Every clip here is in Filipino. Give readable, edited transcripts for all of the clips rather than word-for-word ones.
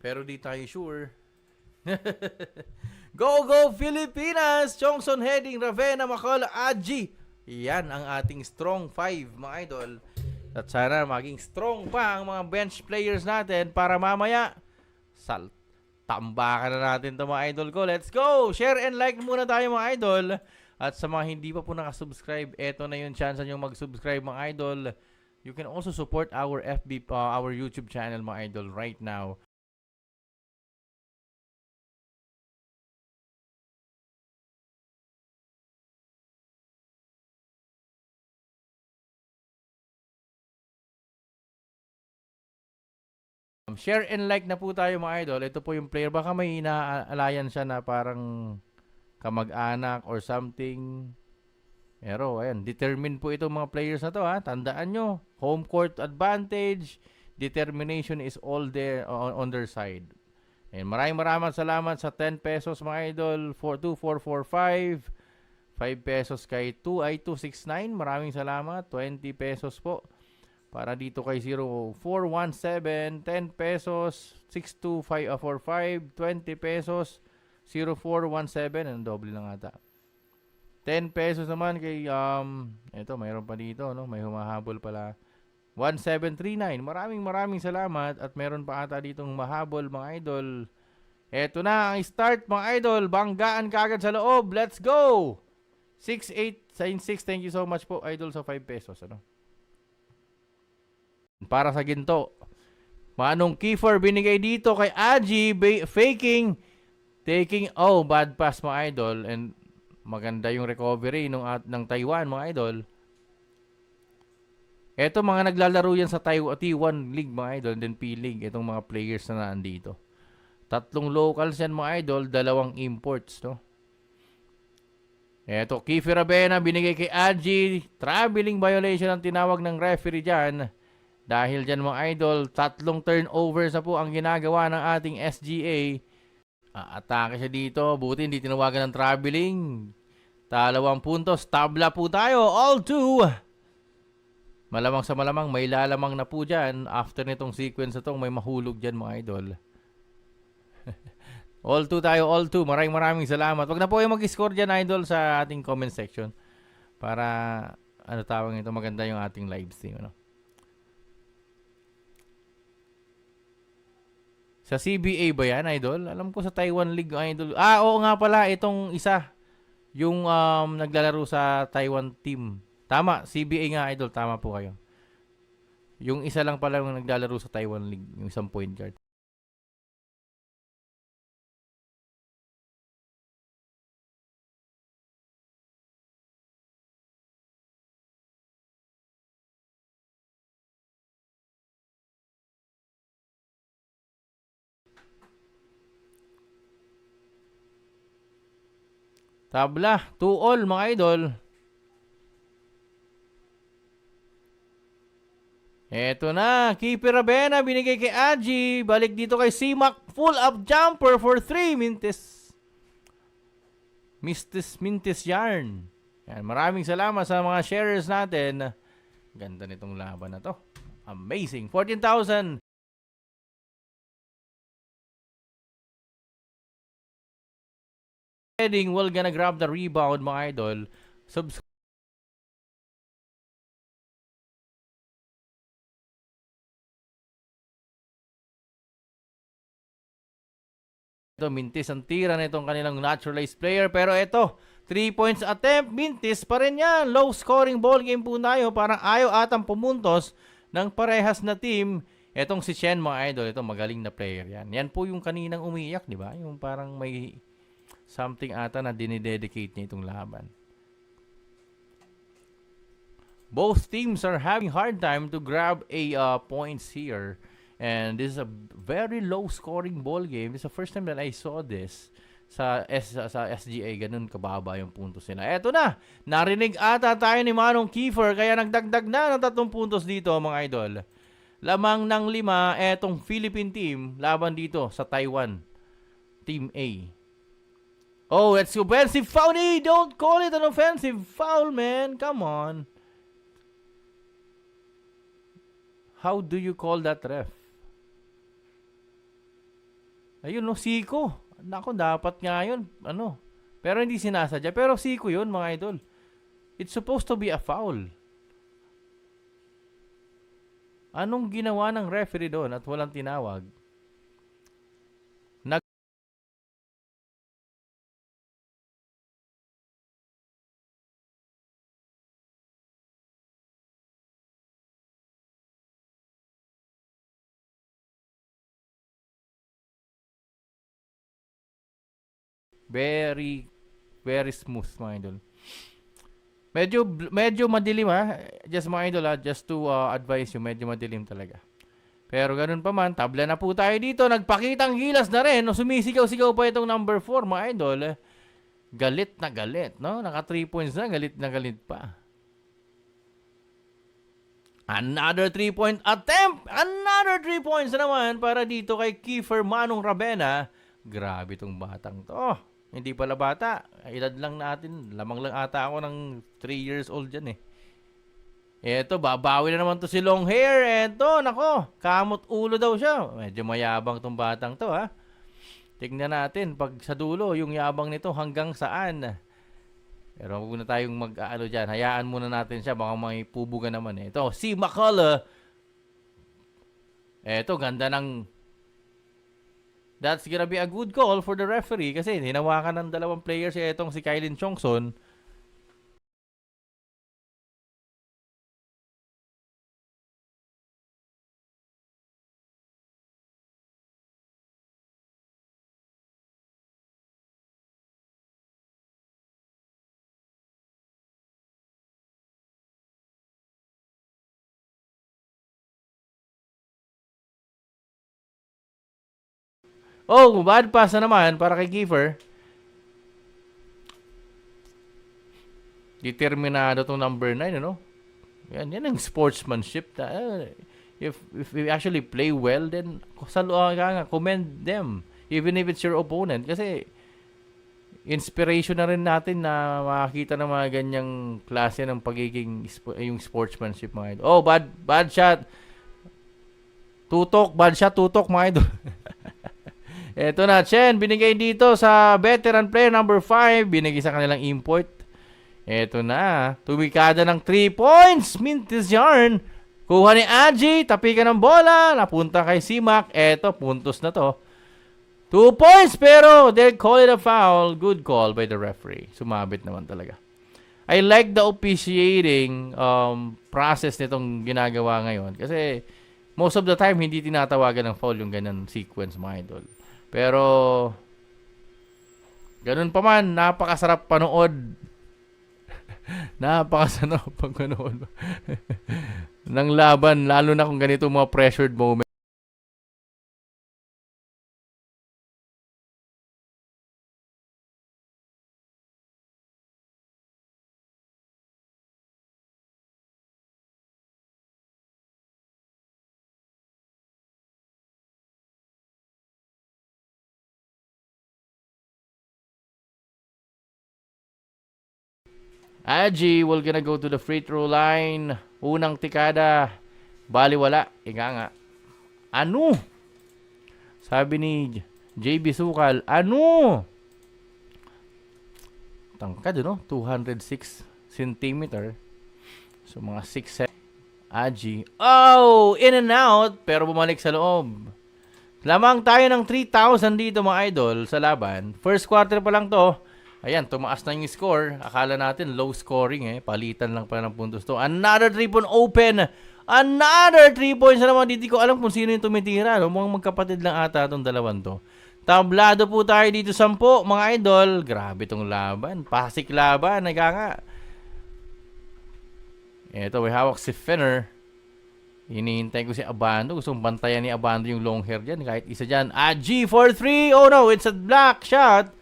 Pero di tayo sure. Go, go, Pilipinas! Chongson Heading, Ravenna, Macaulay, Aji. Yan ang ating strong 5, mga idol. At sana maging strong pa ang mga bench players natin para mamaya tambakan na natin ito, mga idol ko. Let's go! Share and like muna tayo, mga idol. At sa mga hindi pa po nakasubscribe, eto na yung chance nyo mag-subscribe, mga idol. You can also support our our YouTube channel, mga idol, right now. Share and like na po tayo, mga idol. Ito po yung player. Baka may inaalayan siya na parang kamag-anak or something. Pero, ayan, determined po itong mga players na to, ha. Tandaan nyo, home court advantage, determination is all there on their side. And maraming salamat sa 10 pesos, mga idol. 42445. 5 pesos kay 2i269. Maraming salamat. 20 pesos po. Para dito kay 0417, 10 pesos, 62545, 20 pesos, 0417, ang doble lang ata. 10 pesos naman kay, ito, mayroon pa dito, no? May humahabol pala. 1739, maraming salamat. At meron pa ata ditong mahabol, mga idol. Ito na ang start, mga idol. Banggaan kagad sa loob. Let's go! 6896, thank you so much po, idol, sa 5 pesos, ano? Para sa ginto. Manong Kiefer binigay dito kay Aji, faking, taking, bad pass, mga idol. And maganda yung recovery ng Taiwan, mga idol. Eto, mga naglalaro yan sa T1 League, mga idol, and then P-League, itong mga players na nandito. 3 locals yan, mga idol, 2 imports, no? Eto, Kiefer Abena binigay kay Aji, traveling violation ang tinawag ng referee dyan. Dahil dyan, mga idol, 3 turnovers na po ang ginagawa ng ating SGA. Atake siya dito. Buti hindi tinawagan ng traveling. 2 puntos. Tabla po tayo. All 2. Malamang sa malamang, may lalamang na po dyan. After nitong sequence na itong may mahulog dyan, mga idol. All 2 tayo. All 2. Maraming salamat. Wag na po yung mag-score dyan, idol, sa ating comment section. Para, tawag ito, maganda yung ating live stream, ano? Sa CBA ba yan, idol? Alam ko sa Taiwan League, idol. Oo nga pala, itong isa. Yung naglalaro sa Taiwan team. Tama, CBA nga, idol. Tama po kayo. Yung isa lang pala yung naglalaro sa Taiwan League. Yung isang point guard. Tabla, 2-all, mga idol. Eto na, Keeper Abena, binigay kay Aji. Balik dito kay Simak, full up jumper for 3. Mintis Yarn. Yan, maraming salamat sa mga sharers natin. Ganda nitong laban na to. Amazing. 14,000. Heading, we're gonna grab the rebound, mga idol. Subscribe. Ito, Mintis ang tira na itong kanilang naturalized player. Pero ito, 3 points attempt. Mintis pa rin yan. Low scoring ball game po tayo. Parang ayaw atang pumuntos ng parehas na team. Etong si Shen, mga idol. Ito, magaling na player yan. Yan po yung kaninang umiiyak, di ba? Yung parang may something ata na dinidedicate niya itong laban. Both teams are having hard time to grab points here. And this is a very low scoring ball game. This is the first time that I saw this sa SGA. Ganun kababa yung puntos nila. Eto na, narinig ata tayo ni Manong Kiefer. Kaya nagdagdag na ng 3 puntos dito, mga idol. Lamang ng 5, etong Philippine team laban dito sa Taiwan. Team A. Oh, it's offensive foul. Don't call it an offensive foul, man. Come on. How do you call that, ref? Ayun, no, Siko. Nako, dapat nga yun. Ano? Pero hindi sinasadya. Pero Siko yun, mga idol. It's supposed to be a foul. Anong ginawa ng referee doon at walang tinawag? Very, very smooth, mga idol. Medyo madilim, ha. Just mga idol, ha. Just to advise you, medyo madilim talaga. Pero ganun pa man, tabla na po tayo dito. Nagpakitang gilas na rin. No? Sumisigaw-sigaw pa itong number 4, mga idol. Galit na galit, no? Naka 3 points na galit pa. Another 3-point attempt! Another 3 points na naman para dito kay Kiefer Manong Ravena. Grabe tong batang to. Hindi pala bata. Edad lang natin. Lamang lang ata ako ng 3 years old dyan eh. Eto, babawi na naman to si long hair. Eto, nako. Kamot ulo daw siya. Medyo mayabang tong batang to, ha. Tignan natin pag sa dulo, yung yabang nito hanggang saan. Pero huwag na tayong mag-ano dyan. Hayaan muna natin siya. Baka may pubugan naman eh. Ito, si McCullough. Eto, ganda ng... That's gonna be a good call for the referee kasi hinawakan ng dalawang players etong si Kylin Chongson. Oh, bad pass na naman para kay Kiefer. Determinado tong number 9, ano? Yan ang sportsmanship. If we actually play well, then commend them. Even if it's your opponent. Kasi inspiration na rin natin na makakita ng mga ganyang klase ng pagiging yung sportsmanship, mga idol. Oh, bad shot. Bad shot, tutok, mga idol. Eto na, Chen, binigay dito sa veteran player number 5. Binigay sa kanilang import. Eto na, tumikada ng 3 points. Mintis yarn. Kuha ni Aji, tapikan ng bola. Napunta kay Simak. Eto, puntos na to. 2 points, pero they call it a foul. Good call by the referee. Sumabit naman talaga. I like the officiating process nitong ginagawa ngayon. Kasi most of the time, hindi tinatawagan ng foul yung ganyan sequence, mga idol. Pero, ganun pa man, napakasarap panood. Napakasarap panood ng laban, lalo na kung ganito mga pressured moment. Aji will gonna go to the free throw line. Unang tikada. Baliwala. Ika nga. Ano? Sabi ni JB Sukal. Ano? Tangkad, no? 206 centimeter. So, mga 6'7". Aji. Oh! In and out. Pero bumalik sa loob. Lamang tayo ng 3,000 dito, mga idol, sa laban. First quarter pa lang to. Ayan, tumaas na yung score. Akala natin low scoring eh. Palitan lang pala ng puntos to. Another 3-point open. Another 3 points na naman. Hindi ko alam kung sino yung tumitira. No? Mukhang magkapatid lang ata itong dalawan to. Tablado po tayo dito 10, mga idol. Grabe tong laban. Pasik laban. Naganga. Ito, may hawak si Fenner. Hinihintay ko si Abando. Gusto kong bantayan ni Abando yung long hair dyan. Kahit isa dyan. G for 3. Oh no, it's a block shot.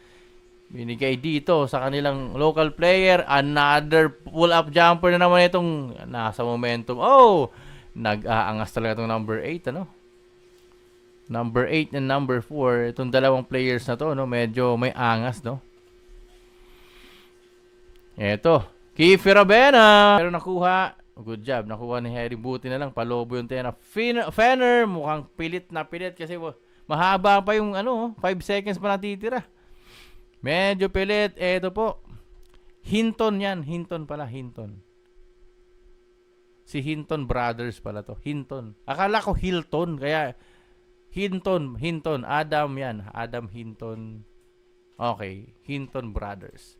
Binigay dito sa kanilang local player. Another pull-up jumper na naman itong nasa momentum. Oh! Nag-aangas talaga itong number 8, ano? Number 8 and number 4. Itong dalawang players na to, no? Medyo may angas, no? Eto. Kiefer Ravena. Pero nakuha. Good job. Nakuha ni Harry. Buti na lang. Palobo yung tena. Fenner. Mukhang pilit na pilit kasi Mahaba pa yung 5 seconds pa natitira. Medyo pilit. Eto po. Hinton yan. Hinton pala. Hinton. Si Hinton Brothers pala to. Hinton. Akala ko Hilton. Kaya Hinton. Hinton. Adam yan. Adam Hinton. Okay. Hinton Brothers.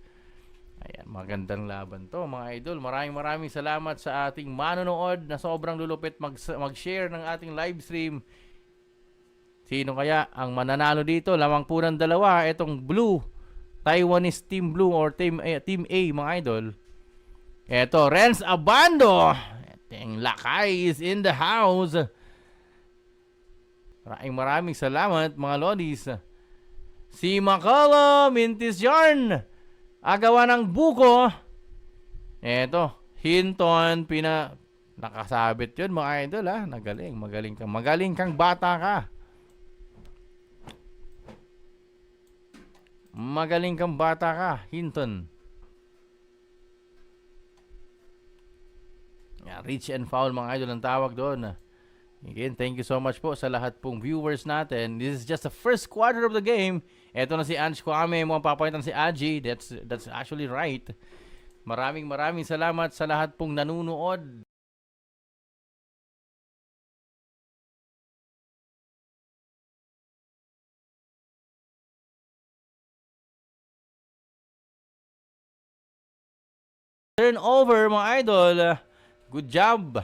Ayan. Magandang laban to mga idol. Maraming salamat sa ating manonood na sobrang lulupit mag-share ng ating live stream. Sino kaya ang mananalo dito? Lamang po ng dalawa. Itong blue. Taiwanese Team Blue or Team A mga idol. Eto, Renz Abando. Etong Lakay is in the house. Maraming salamat mga lodis. Si Makolo Mintis Yarn. Agawa ng buko. Eto, Hinton nakasabit yun mga idol ha. Magaling kang bata ka. Magaling kang bata ka, Hinton. Reach and foul mga idol ang tawag doon. Again, thank you so much po sa lahat pong viewers natin. This is just the first quarter of the game. Eto na si Ange Kwame, mukhang papalitan si Aji. That's actually right. Maraming salamat sa lahat pong nanunood. Turnover mga idol. Good job.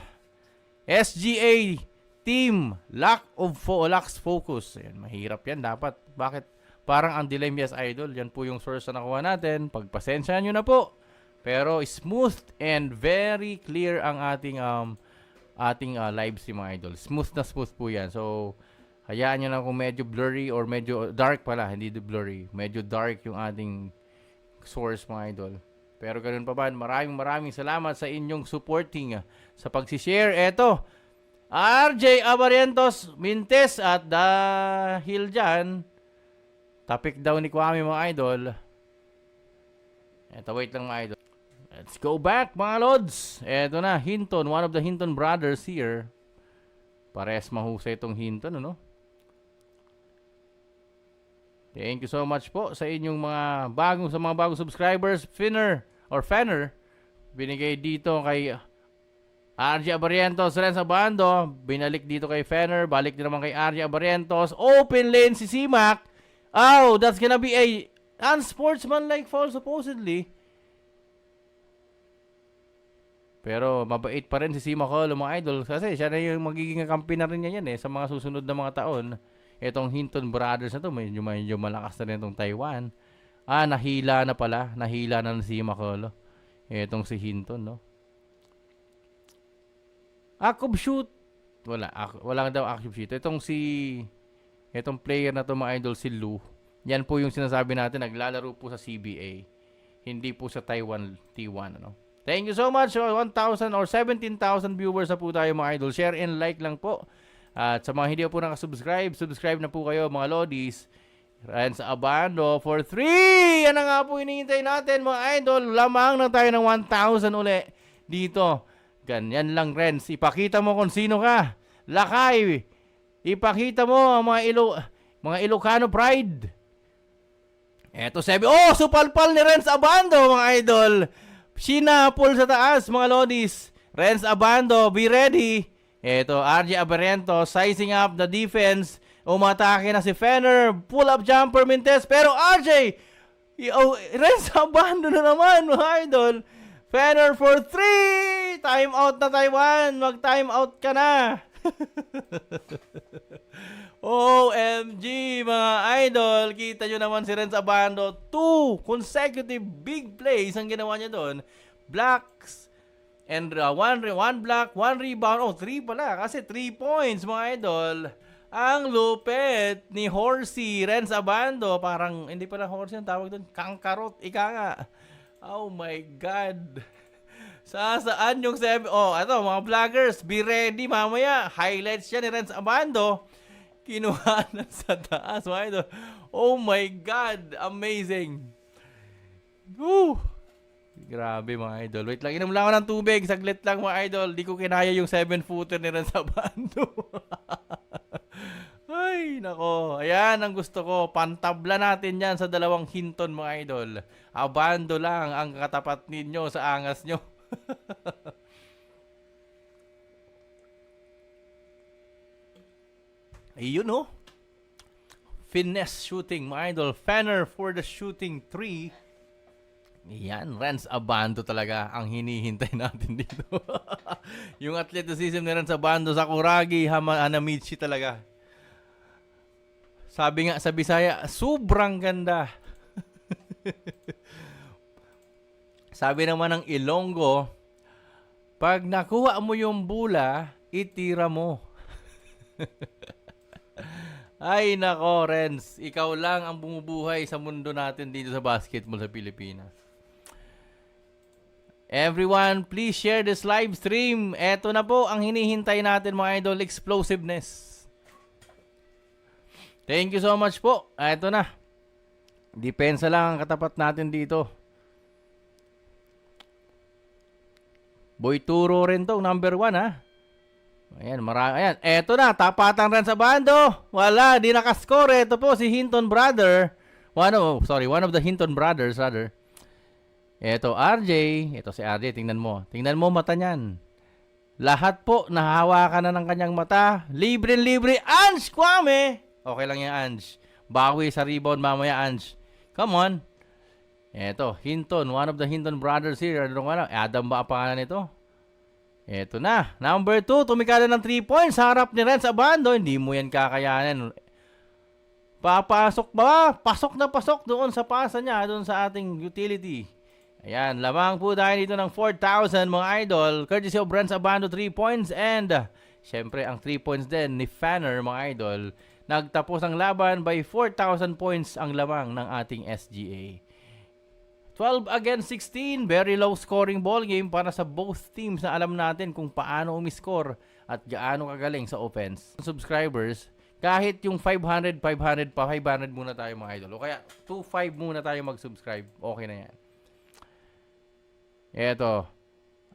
SGA team, lacks focus. Ayan, mahirap yan dapat. Bakit? Parang ang dilemma, yes idol. Yan po yung source na nakuha natin. Pagpasensyahan nyo na po. Pero smooth and very clear ang ating live stream mga idol. Smooth po yan. So, hayaan nyo na kung medyo blurry or medyo dark pala. Hindi blurry. Medyo dark yung ating source mga idol. Pero ganun pa ba, maraming salamat sa inyong supporting sa pagsishare. Eto, RJ Abarientos Mintes at dahil dyan, topic daw ni Kwame mga idol. Eto, wait lang mga idol. Let's go back mga lods. Eto na, Hinton, one of the Hinton brothers here. Pares mahusay itong Hinton, ano? Thank you so much po sa inyong mga bagong subscribers. Fanner, binigay dito kay RJ Abarientos, Renz Abando, binalik dito kay Fanner, balik din naman kay RJ Abarientos, open lane si Simak. Oh, that's gonna be a unsportsmanlike foul supposedly. Pero mabait pa rin si Simak mga idol kasi siya na yung magiging kampi na rin niya yan sa mga susunod na mga taon. Itong Hinton Brothers na to, medyo malakas na rin itong Taiwan. Nahila na pala. Nahila na si Makolo. Etong si Hinton, no? Active shoot. Wala daw active shoot. Etong player na to mga idol, si Lu. Yan po yung sinasabi natin, naglalaro po sa CBA. Hindi po sa Taiwan T1, ano? Thank you so much. 1,000 or 17,000 viewers na po tayo mga idol. Share and like lang po. At sa mga hindi po nakasubscribe, subscribe na po kayo mga lodis. Renz Abando for 3! Yan na nga po hinihintay natin mga idol. Lamang na tayo ng 1,000 uli dito. Ganyan lang Renz. Ipakita mo kung sino ka. Lakay. Ipakita mo ang mga Ilocano pride. Eto supalpal ni Renz Abando mga idol. Sinapol sa taas mga lodis. Renz Abando, be ready. Eto, RJ Abarientos sizing up the defense. Umatake na si Fenner. Pull up jumper Mintes. Pero RJ, Renz Abando na naman mga idol. Fenner for 3. Time out na Taiwan. Mag-time out ka na. OMG mga idol. Kita nyo naman si Renz Abando. 2 consecutive big plays ang ginawa niya doon. Blocks. And one block, 1 rebound. 3 pala. Kasi 3 points mga idol. Ang lupet ni Horsey, Renz Abando. Parang, hindi pala Horsey ang tawag doon. Kangkarot. Ika nga. Oh my God. Saan yung 7? Ito, mga vloggers. Be ready mamaya. Highlights yan ni Renz Abando. Kinuha na sa taas mga idol. Oh my God. Amazing. Woo. Grabe mga idol. Wait lang, inom lang ako ng tubig. Saglit lang mga idol. Di ko kinaya yung 7-footer ni Renz Abando. Ay, Ay, nako. Ayan ang gusto ko. Pantabla natin yan sa dalawang Hinton, mga idol. Abando lang ang katapat ninyo sa angas nyo. Ayun, oh. Finesse shooting, mga idol. Fanner for the shooting 3. Yan, Renz Abando talaga ang hinihintay natin dito. Yung athleticism ni Renz Abando sa Kuragi, Hanamichi talaga. Sabi nga sa Bisaya, sobrang ganda. Sabi naman ng Ilonggo, pag nakuha mo yung bula, itira mo. Ay nako, Renz, ikaw lang ang bumubuhay sa mundo natin dito sa basketball sa Pilipinas. Everyone, please share this live stream. Eto na po ang hinihintay natin, mga idol, explosiveness. Thank you so much po. Eto na. Depensa lang ang katapat natin dito. Boy Turo rin to, number 1 ha. Ayan, ayan. Eto na, tapatan rin sa bando. Wala, di nakascore. Ito po si Hinton brother. One of the Hinton brothers rather. Eto RJ, ito si RJ, tingnan mo. Tingnan mo mata niyan. Lahat po nahahawakan na ng kanyang mata. Libre-libre, Ange Kwame. Okay lang yan, Ange. Bawi sa rebound mamaya, Ange. Come on. Eto, Hinton, one of the Hinton brothers here. Adam ba ang pangalan nito? Eto na, number 2, tumikada ng 3 points. Harap ni Renz Abando, hindi mo yan kakayanin. Papasok ba? Pasok na pasok doon sa pasa niya, doon sa ating utility. Ayan, lamang po tayo dito ng 4,000 mga idol. Courtesy of Renz Abando 3 points and syempre ang 3 points din ni Fanner mga idol. Nagtapos ang laban by 4,000 points ang lamang ng ating SGA. 12 against 16, very low scoring ball game para sa both teams na alam natin kung paano umiscore at gaano kagaling sa offense. Subscribers, kahit yung 500 muna tayo mga idol. O kaya 2.5 muna tayo mag-subscribe. Okay na yan. Eto,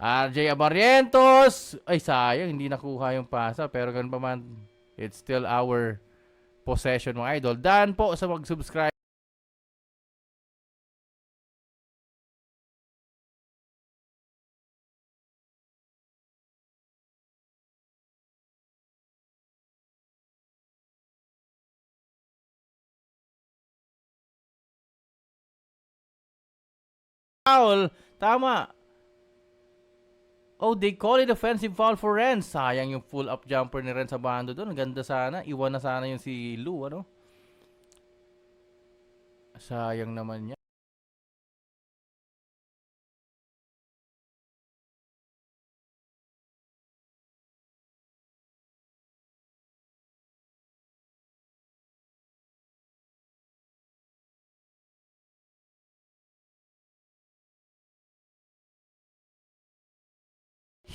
RJ Abarientos. Ay, sayang, hindi nakuha yung pasa. Pero ganun pa man, it's still our possession mga idol. Dan po sa mag-subscribe. Foul. Tama. Oh, they call it offensive foul for Renz. Sayang yung full-up jumper ni Renz Abando doon. Ganda sana. Iwan na sana yung si Lou, ano? Sayang naman niya.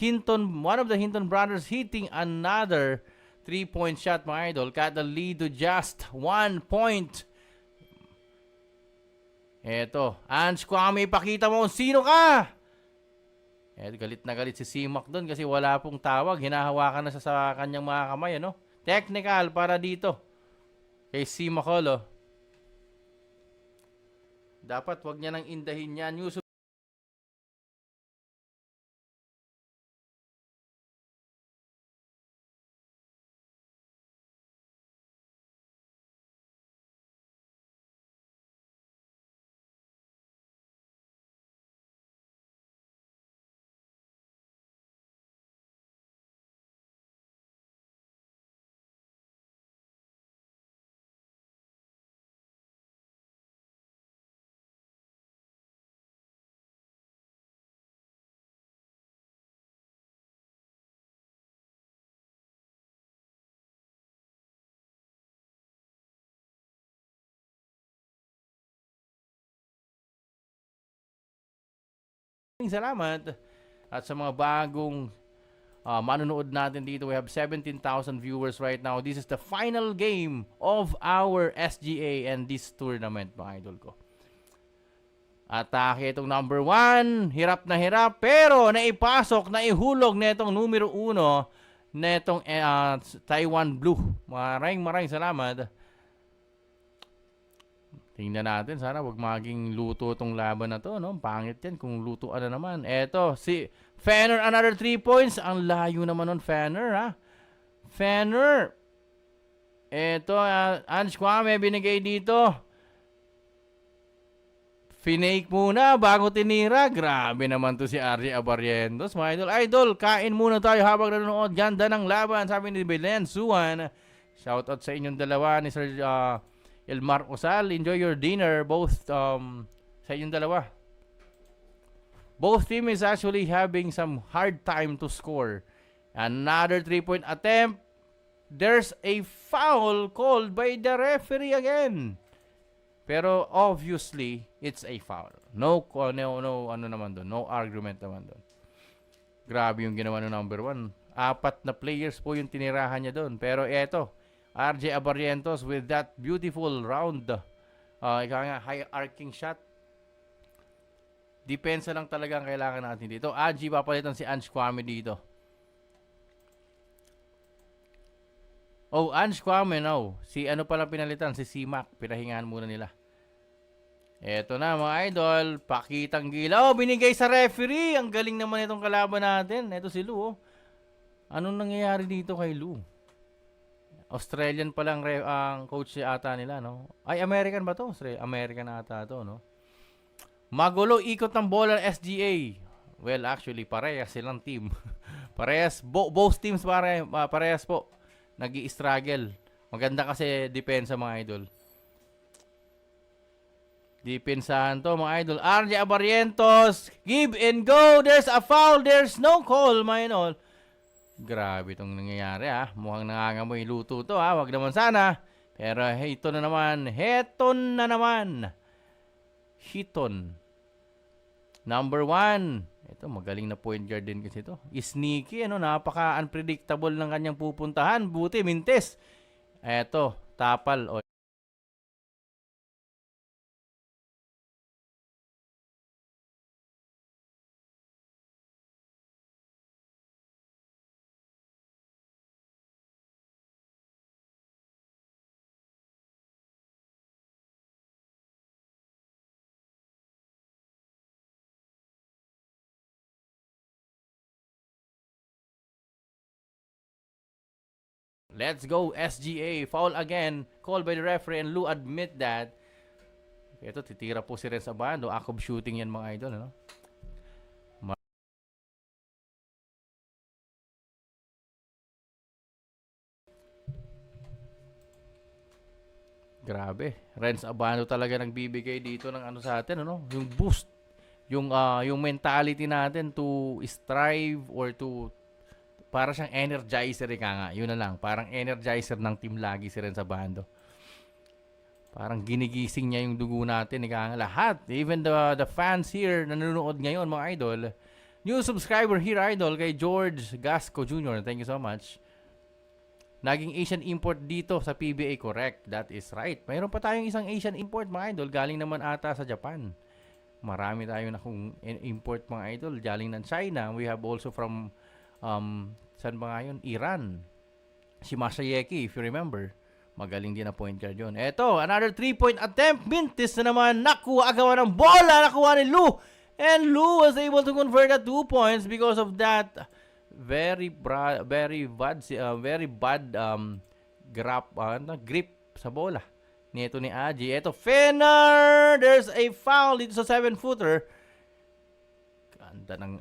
Hinton, one of the Hinton brothers hitting another 3-point shot mga idol. Cut the lead to just 1 point. Eto, Ange Kwame, pakita mo kung sino ka! Galit na galit si Simak doon kasi wala pong tawag. Hinahawakan na siya sa kanyang mga kamay, ano? Technical para dito. Kay Simak, oh. Dapat wag niya nang indahin yan. Salamat. At sa mga bagong manonood natin dito, we have 17,000 viewers right now. This is the final game of our SGA and this tournament, mga idol ko. Atake itong number 1. Hirap na hirap. Pero naipasok, naihulog na itong numero 1 netong Taiwan Blue. Maraming salamat. Tingnan natin, sana wag maging luto tong laban na to, no? Pangit yan kung luto na naman. Eto, si Fenner, another 3 points. Ang layo naman nun, Fenner, ha? Fenner. Eto, Ange Kwame binigay dito. Finake muna bago tinira. Grabe naman to si RJ Abarientos, mga idol. Idol, kain muna tayo habang nanonood. Ganda ng laban, sabi ni Belen Suwan. Shoutout sa inyong dalawa ni Sir Elmar Osal. Enjoy your dinner, both sa inyong dalawa. Both team is actually having some hard time to score. Another 3-point attempt. There's a foul called by the referee again. Pero obviously, it's a foul. No, ano naman doon. No argument naman doon. Grabe yung ginawa ng number 1. 4 na players po yung tinirahan niya doon. Pero eto, RJ Abarientos with that beautiful round, high arcing shot. Depensa lang talaga ang kailangan natin dito. Angie, papalitan si Ange Kwame dito. Oh, Ange Kwame, no. Si ano pala pinalitan? Si C-Mac. Pinahingahan muna nila. Eto na mga idol, pakitang gila. Oh, binigay sa referee. Ang galing naman itong kalaban natin. Eto si Lou. Oh. Anong nangyayari dito kay Lou? Australian pa lang ang coach ata nila, no? Ay, American ba to? American ata to, no? Magulo, ikot ng bola SGA. Well, actually, parehas silang team. Parehas, both teams parehas po. Nag-i-struggle. Maganda kasi depensa mga idol. Depensahan to mga idol. RJ Abarientos, give and go. There's a foul. There's no call, mga idol. Grabe itong nangyayari, ha. Mukhang nangangamoy luto to, ha. Wag naman sana. Pero ito na naman. Heton na naman. Hiton. Number 1. Ito, magaling na point guard din kasi ito. Sneaky, ano. Napaka-unpredictable ng kanyang pupuntahan. Buti, mintes. Eto, tapal. O, let's go, SGA. Foul again. Called by the referee and Lou admit that. Ito, titira po si Renz Abando. Akob shooting yan mga idol. Ano? Grabe. Renz Abando talaga nagbibigay dito ng ano sa atin. Ano? Yung boost. Yung mentality natin to strive or to para siyang energizer nga. Yun na lang. Parang energizer ng team lagi si Renz Abando. Parang ginigising niya yung dugo natin, nga lahat. Even the fans here na nanonood ngayon, mga idol. New subscriber here, idol, kay George Gasco Jr. Thank you so much. Naging Asian import dito sa PBA, correct. That is right. Mayroon pa tayong isang Asian import, mga idol. Galing naman ata sa Japan. Marami tayo na kung import, mga idol. Galing ng China. We have also from, saan ba nga yun? Iran. Si Masayeki, if you remember. Magaling din na point guard yun. Eto, another 3-point attempt. Mintis na naman. Nakuha agawa ng bola. Nakuha ni Lou. And Lou was able to convert the 2 points because of that very bad grip sa bola. Nito ni Aji. Eto, Fenner. There's a foul dito sa 7-footer. Ganda ng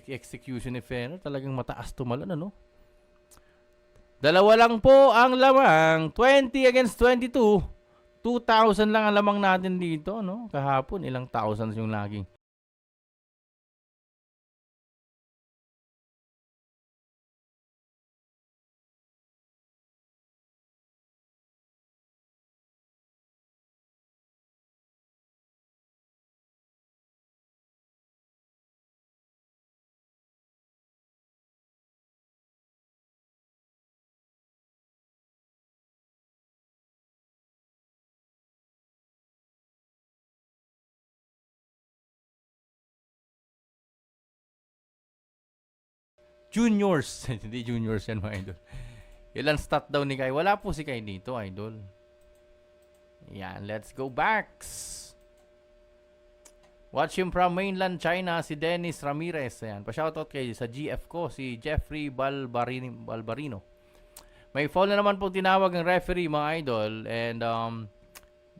execution ni Fenner. Talagang mataas tumalon, ano? Dalawa lang po ang lamang. 20 against 22. 2,000 lang ang lamang natin dito, no? Kahapon, ilang thousands yung laging Juniors. Hindi juniors yan mga idol. Ilan stat daw ni Kai? Wala po si Kai dito, idol. Yan, let's go back. Watching from mainland China, si Dennis Ramirez. Ayan, pa-shoutout kay sa GF ko, si Jeffrey Balbarino. May foul na naman po tinawag ng referee mga idol. And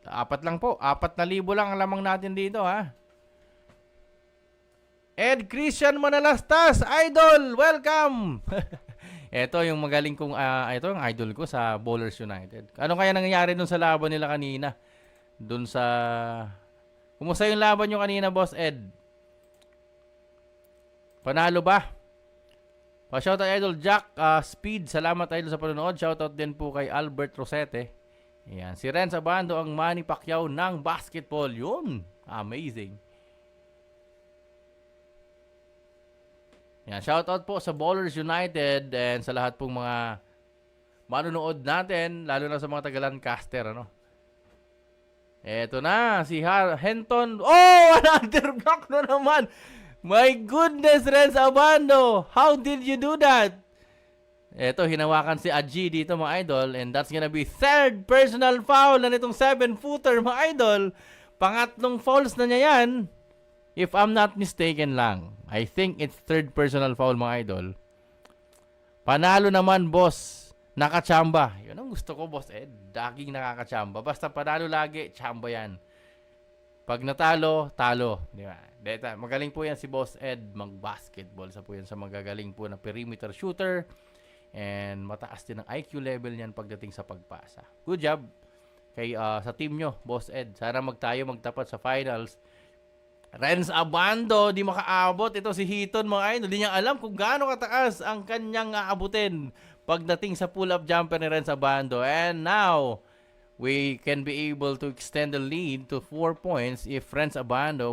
apat lang po. 4,000 lang ang lamang natin dito ha. Ed Christian Manalastas, idol! Welcome! Ito yung magaling kong, ito yung idol ko sa Bowlers United. Ano kaya nangyayari dun sa laban nila kanina? Dun sa... Kumusta yung laban nyo kanina, Boss Ed? Panalo ba? Pa-shoutout idol Jack Speed. Salamat idol sa panonood. Shoutout din po kay Albert Rosete. Ayan. Si Renz Abando ang Manny Pacquiao ng basketball. Yun. Amazing. Ayan. Shoutout po sa Bowlers United and sa lahat pong mga manonood natin. Lalo na sa mga taga-Lancaster. Ano? Eto na. Si Henton. Oh! Another block na naman. My goodness, Renz Abando. How did you do that? Eto, hinawakan si Aji dito mga idol. And that's gonna be third personal foul na nitong 7-footer mga idol. Pangatlong fouls na niya yan. If I'm not mistaken lang. I think it's third personal foul mga idol. Panalo naman, boss. Nakachamba. Yun ang gusto ko, Boss Ed. Daging nakakachamba. Basta panalo lagi, chamba yan. Pag natalo, talo. Di ba? Magaling po yan si Boss Ed mag-basketball. Sa po yan sa magagaling po na perimeter shooter. And mataas din ang IQ level niyan pagdating sa pagpasa. Good job kay sa team nyo, Boss Ed. Sana magtapat sa finals. Renz Abando, di makaabot. Ito si Hiton, mga idol. Di niya alam kung gaano kataas ang kanyang aabutin pagdating sa pull-up jumper ni Renz Abando. And now, we can be able to extend the lead to 4 points if Renz Abando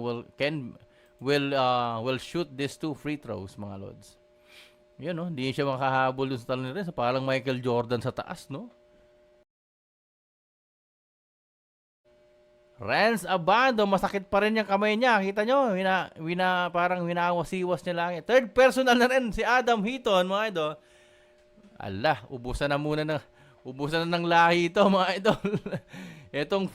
will shoot these 2 free throws, mga lods. Yun, no? Di siya makahabol dun sa talo ni Renz. Parang Michael Jordan sa taas, no? Renz Abando, masakit pa rin yung kamay niya. Kita nyo, parang winawasiwas niya lang. Third personal na rin si Adam Hiton, mga idol. Allah, ubusan na ng lahi ito, mga idol. Itong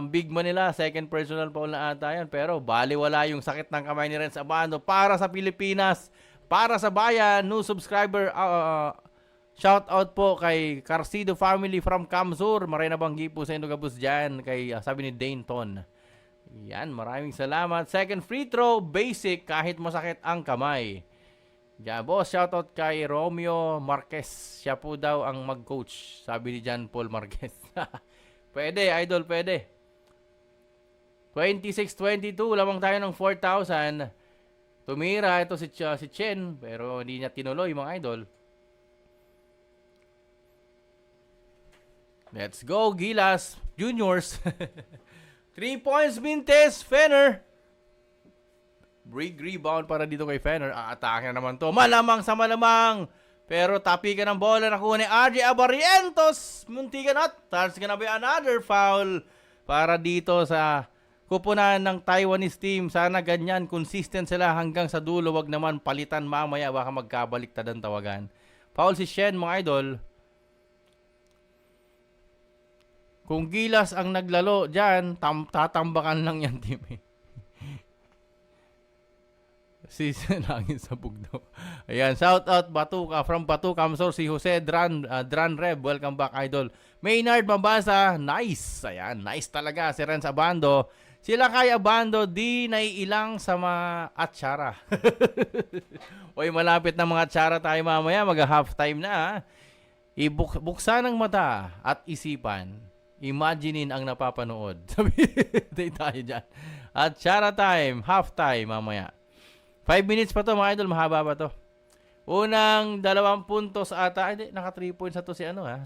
big man nila, second personal foul na ata yan. Pero baliwala yung sakit ng kamay ni Renz Abando para sa Pilipinas, para sa bayan. New subscriber, shout out po kay Carcido family from Kamsur. Maray na banggi po sa Indogabus dyan. Kay, sabi ni Dainton. Yan, maraming salamat. Second free throw, basic kahit masakit ang kamay. Yeah, boss, shoutout kay Romeo Marquez. Siya po daw ang mag-coach, sabi ni John Paul Marquez. Pwede, idol, pwede. 26-22, lamang tayo ng 4,000. Tumira ito si Chen, pero hindi niya tinuloy, mga idol. Let's go, Gilas Juniors. 3 points, Mintes, Fenner. Big rebound para dito kay Fenner. Atake na naman to. Malamang sa malamang. Pero tapi ka ng bola. Nakuha ni RJ Abarientos. Muntikan at. That's gonna be another foul para dito sa kupunan ng Taiwanese team. Sana ganyan. Consistent sila hanggang sa dulo. Wag naman palitan mamaya. Baka magkabaliktad ang tawagan. Foul si Shen, mga idol. Kung Gilas ang naglalo dyan, tatambakan lang yan, team. Season langit sa bugno. Ayan, shout out Batuka from Batuka Kamsor, si Jose Dran Rev. Welcome back, idol. Maynard Mabasa, nice. Ayan, nice talaga si Renz Abando. Sila kay Abando di naiilang sa mga atsara. Oy, malapit na mga atsara tayo mamaya, mag-halftime na. Ibuksan ang mata at isipan. Imaginein ang napapanood. Sabi tayo dyan. Atsara time, halftime mamaya. 5 minutes pa to, mga idol. Mahaba pa to. Unang 2 puntos ata. Hindi, naka 3 points na to si ano ha.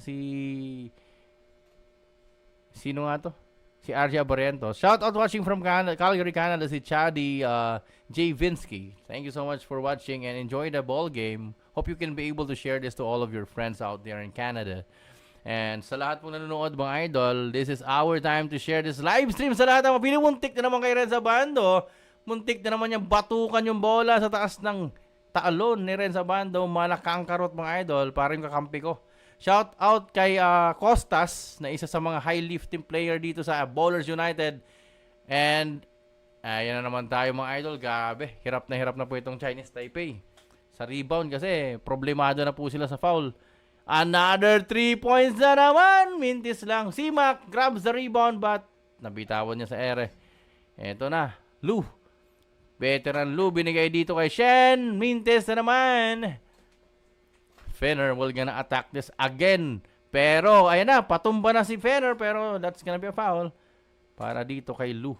Sino nga to? Si RJ Abarientos. Shout out watching from Calgary, Canada. Si Chadi J. Vinsky. Thank you so much for watching and enjoy the ball game. Hope you can be able to share this to all of your friends out there in Canada. And sa lahat pong nanonood, mga idol, this is our time to share this live stream sa lahat. Pinimuntik na naman kay Renz Abando. Muntik na naman yung batukan yung bola sa taas ng talon ni Renz Abando, malakangkarot mga idol, parang kakampi ko. Shout out kay Costas, na isa sa mga high lifting player dito sa Ballers United. And ayan na naman tayo mga idol, grabe, hirap na po itong Chinese Taipei. Sa rebound kasi, problemado na po sila sa foul. Another 3 points na naman, mintis lang. Simak grabs the rebound but nabitawan niya sa ere. Eto na, Lu. Veteran Lu, binigay dito kay Shen. Mintis na naman. Fenner will gonna attack this again. Pero, ayan na, patumba na si Fenner. Pero, that's gonna be a foul. Para dito kay Lu.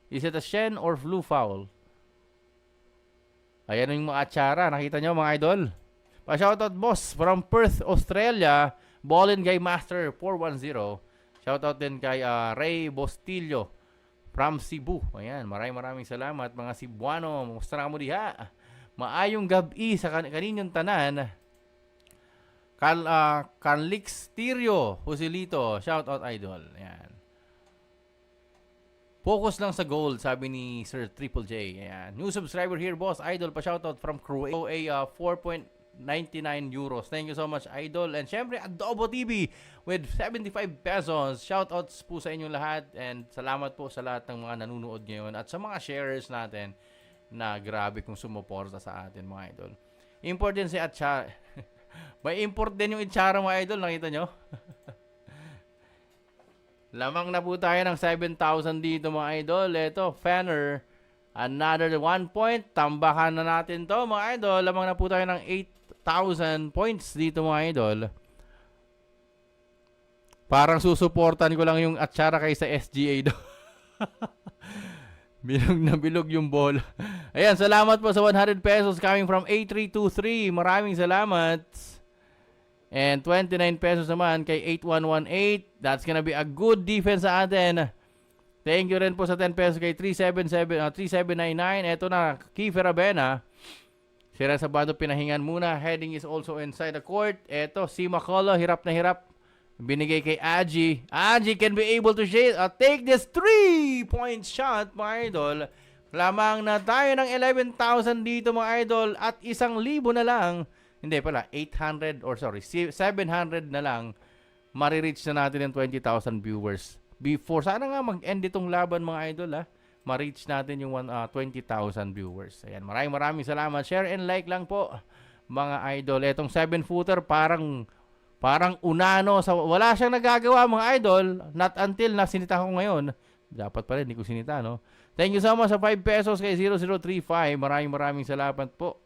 Is it a Shen or Lu foul? Ayan yung mga atsara. Nakita nyo mga idol? Pa-shoutout boss from Perth, Australia. Ballin Guy Master 410. Shoutout din kay Ray Bostillo from Cebu. Ayan, maraming salamat mga Cebuano. Musta na mo diha? Maayong gabi sa kaninyong tanan. Carlix Tirio Joselito, shoutout idol. Ayan. Focus lang sa gold, sabi ni Sir Triple J. Ayan. New subscriber here, boss. Idol, pa-shoutout from Croatia. 4.99 euros. Thank you so much, idol. And syempre, Adobo TV with 75 pesos. Shoutouts po sa inyong lahat. And salamat po sa lahat ng mga nanonood ngayon. At sa mga sharers natin na grabe kung sumuporta sa atin, mga idol. Import din si Atcha. May import din yung Itchara, mga idol. Nakita nyo? Lamang na po tayo ng 7,000 dito mga idol. Ito, Fenner. Another 1 point. Tambakan na natin to mga idol. Lamang na po tayo ng 8,000 points dito mga idol. Parang susuportan ko lang yung Atchara kaysa SGA do. Bilog na bilog yung bola. Ayan, salamat po sa 100 pesos coming from A323. Maraming salamat. And 29 pesos naman kay 8118. That's gonna be a good defense sa atin. Thank you rin po sa 10 pesos kay 3799. Eto na, Kiefer Abena. Si Resabado pinahingan muna. Heading is also inside the court. Eto, si McCullough, hirap na hirap. Binigay kay Aji. Aji can be able to take this 3-point shot, mga idol. Lamang na tayo ng 11,000 dito, mga idol. At 1,000 na lang. Hindi pala, 700 na lang, marireach na natin yung 20,000 viewers. Before, sana nga mag-end itong laban mga idol ma-reach natin yung 20,000 viewers. Ayan, maraming salamat. Share and like lang po mga idol. Etong 7-footer parang unano. Wala siyang nagagawa mga idol. Not until nasinita ko ngayon. Dapat pala, hindi ko sinita, no? Thank you so much sa 5 pesos kay 0035. Maraming salamat po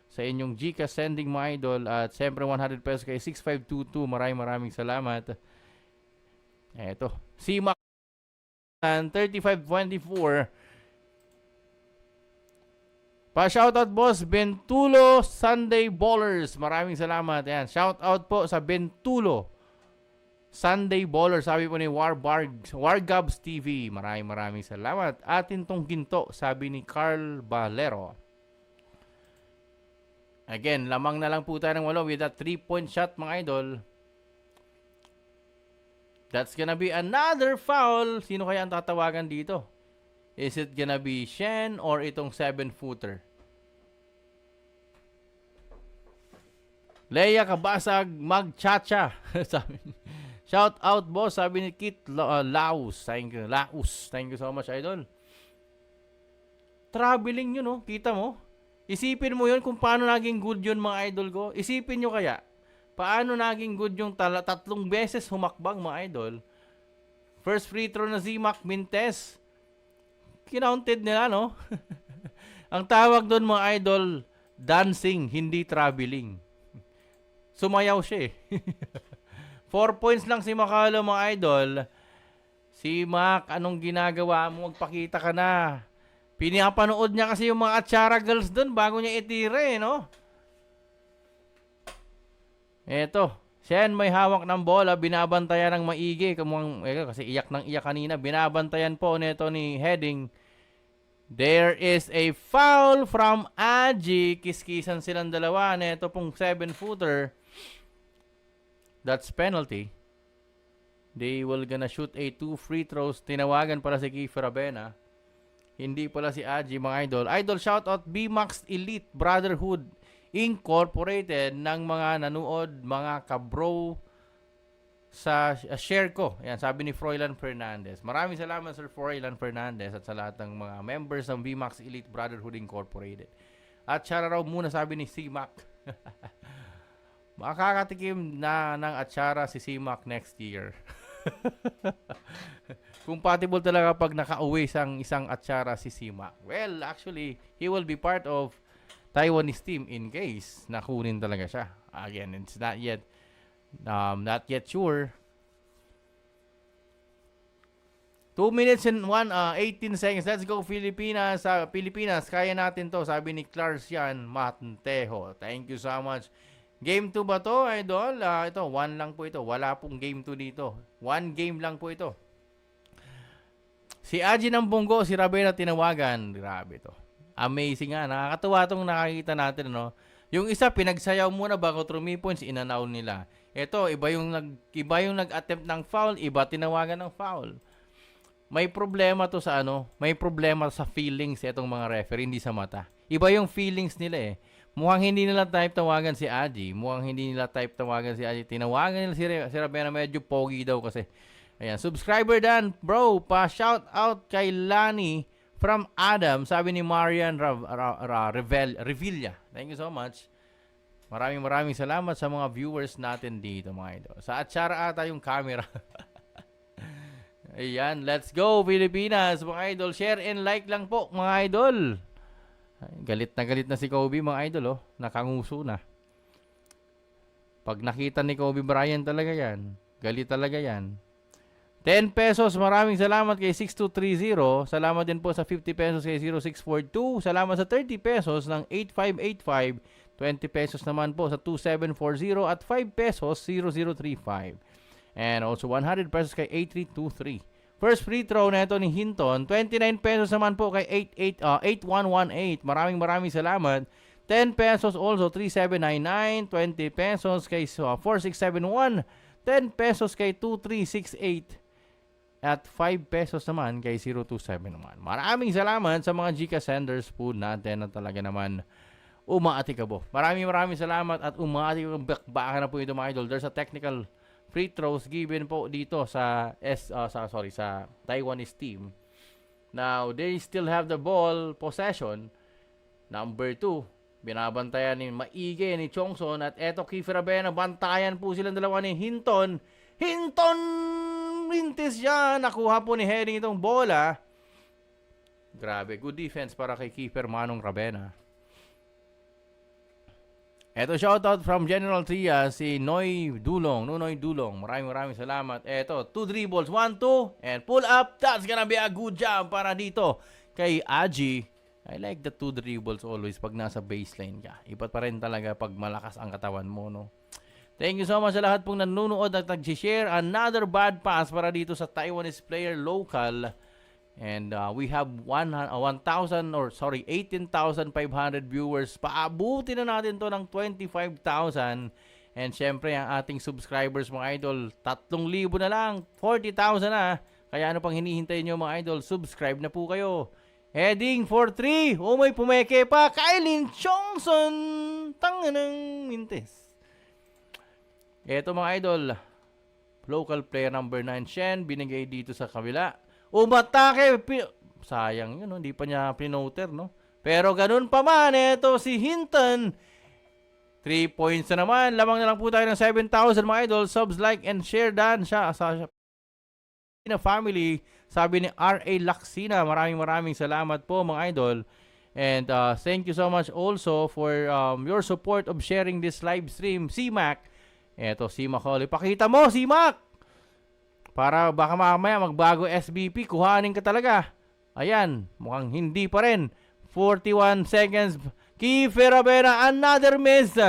sa inyong GCash sending mga idol. At siyempre 100 pesos kay 6522. Maraming salamat. Eto. Si Mac 3524. Pa-shoutout boss Bentulo Sunday Ballers. Maraming salamat. Ayan. Shoutout po sa Bentulo Sunday Ballers. Sabi po ni Wargabs TV. Maraming salamat. Atin tong ginto, sabi ni Carl Valero. Again, lamang na lang po tayo ng 8 with that 3-point shot mga idol. That's gonna be another foul. Sino kaya ang tatawagan dito? Is it gonna be Shen or itong 7-footer? Leia Kabasag Magchacha. Shout out boss, sabi ni Kit Laos. Thank you so much idol. Traveling yun, no? Kita mo? Isipin mo yun kung paano naging good yun mga idol ko. Isipin nyo kaya, paano naging good yung 3 beses humakbang mga idol. First free throw na Zimac Mintes. Kinounted nila, no? Ang tawag doon mga idol, dancing, hindi traveling. Sumayaw siya 4 points lang si Makalo mga idol. Si Mac, anong ginagawa mo? Magpakita ka na. Pinapanood niya kasi yung mga Atchara girls doon bago niya itire, no? Eto, Shen may hawak ng bola, binabantayan ng maigi. Kasi iyak ng iyak kanina. Binabantayan po nito ni Heading. There is a foul from Aji. Kiskisan silang dalawa. Neto pong 7-footer. That's penalty. They will gonna shoot a 2 free throws. Tinawagan para si Kiefer Abena. Hindi pala si Aji, mga idol. Idol, shoutout BMAX Elite Brotherhood Incorporated ng mga nanood, mga kabro sa share ko. Yan, sabi ni Froilan Fernandez. Maraming salamat, Sir Froilan Fernandez, at sa lahat ng mga members ng BMAX Elite Brotherhood Incorporated. At siya raw muna, sabi ni CMAC. Makakatikim na ng atsara si CMAC next year. Compatible talaga pag nakauwi sang isang atsara si CMAC. Well, actually, he will be part of Taiwanese team in case nakunin talaga siya. Again, it's not yet sure. 2 minutes and 18 seconds. Let's go Pilipinas. Sa Pilipinas, kaya natin to, sabi ni Clarcian Matentejo. Thank you so much. Game 2 ba to, idol? Ito, 1 lang po ito. Wala pong game 2 dito. 1 game lang po ito. Si Aji ng Bunggo, si Rabena tinawagan. Grabe to. Amazing nga. Nakakatuwa itong nakakita natin, no? Yung isa, pinagsayaw muna bago 3 points, inanaw nila. Ito, iba yung nag-attempt ng foul, iba tinawagan ng foul. May problema to sa may problema sa feelings itong mga referee, hindi sa mata. Iba yung feelings nila eh. Mukhang hindi nila type tawagan si Aji. Tinawagan nila si Rabena, medyo pogi daw kasi. Ayan, subscriber Dan, bro, pa-shout out kay Lani from Adam, sabi ni Marian Revilla. Thank you so much. Maraming salamat sa mga viewers natin dito, mga idol. Sa atsara ata yung camera. Ayan, let's go Pilipinas, mga idol. Share and like lang po, mga idol. Galit na si Kobe, mga idol, oh. Nakanguso na. Pag nakita ni Kobe Bryant talaga yan. Galit talaga yan. 10 pesos, maraming salamat kay 6230. Salamat din po sa 50 pesos kay 0642. Salamat sa 30 pesos ng 8585. 20 pesos naman po sa 2740 at 5 pesos 0035. And also 100 pesos kay 8323. First free throw na ito ni Hinton. 29 pesos naman po kay 8118. Maraming salamat. 10 pesos also 3799. 20 pesos kay 4671. 10 pesos kay 2368. At 5 pesos naman kay 027 naman. Maraming salamat sa mga GCash senders po natin na talaga naman umaatikabo. Maraming salamat at umaatikabo. Baka na po ito, mga idol. There's a technical free throws given po dito sa Taiwanese team. Now, they still have the ball possession. Number 2, binabantayan ni Maige, ni Chongson, at eto Kiefer Rabena, bantayan po silang dalawa ni Hinton. Mintis yan. Nakuha po ni Herring itong bola. Grabe, good defense para kay Kiefer Manong Rabena. Eto, shoutout from General Tria, si Noy Dulong. Maraming salamat. Eto, 2 dribbles, 1-2, and pull up. That's gonna be a good job para dito kay Aji. I like the 2 dribbles always pag nasa baseline ka. Iba pa rin talaga pag malakas ang katawan mo, no? Thank you so much sa lahat pong nanonood at nag-share. Another bad pass para dito sa Taiwanese player local. And we have 18,500 viewers. Paabuti na natin to ng 25,000. And syempre, ang ating subscribers, mga idol, 3,000 na lang. 40,000 na. Kaya ano pang hinihintay nyo, mga idol? Subscribe na po kayo. Heading for 3. Oh, may pumeke pa. Kylin Chongson. Tanganang mintis. Eto, mga idol. Local player number 9, Shen. Binigay dito sa kabila. Umatake. Sayang yun, no? Hindi pa niya pinoter, no? Pero ganun pa man, ito si Hinton. 3 points na naman. Lamang na lang po tayo ng 7,000, mga idol. Subs, like, and share dan siya sa family. Sabi ni R.A. Laksina. Maraming salamat po, mga idol. And thank you so much also for your support of sharing this live stream. CMAC. Eto, CMAC Holly. Pakita mo, CMAC! Para baka mamaya magbago SBP, kuhanin ka talaga. Ayan, mukhang hindi pa rin. 41 seconds. Kiefer Rabena, another miss.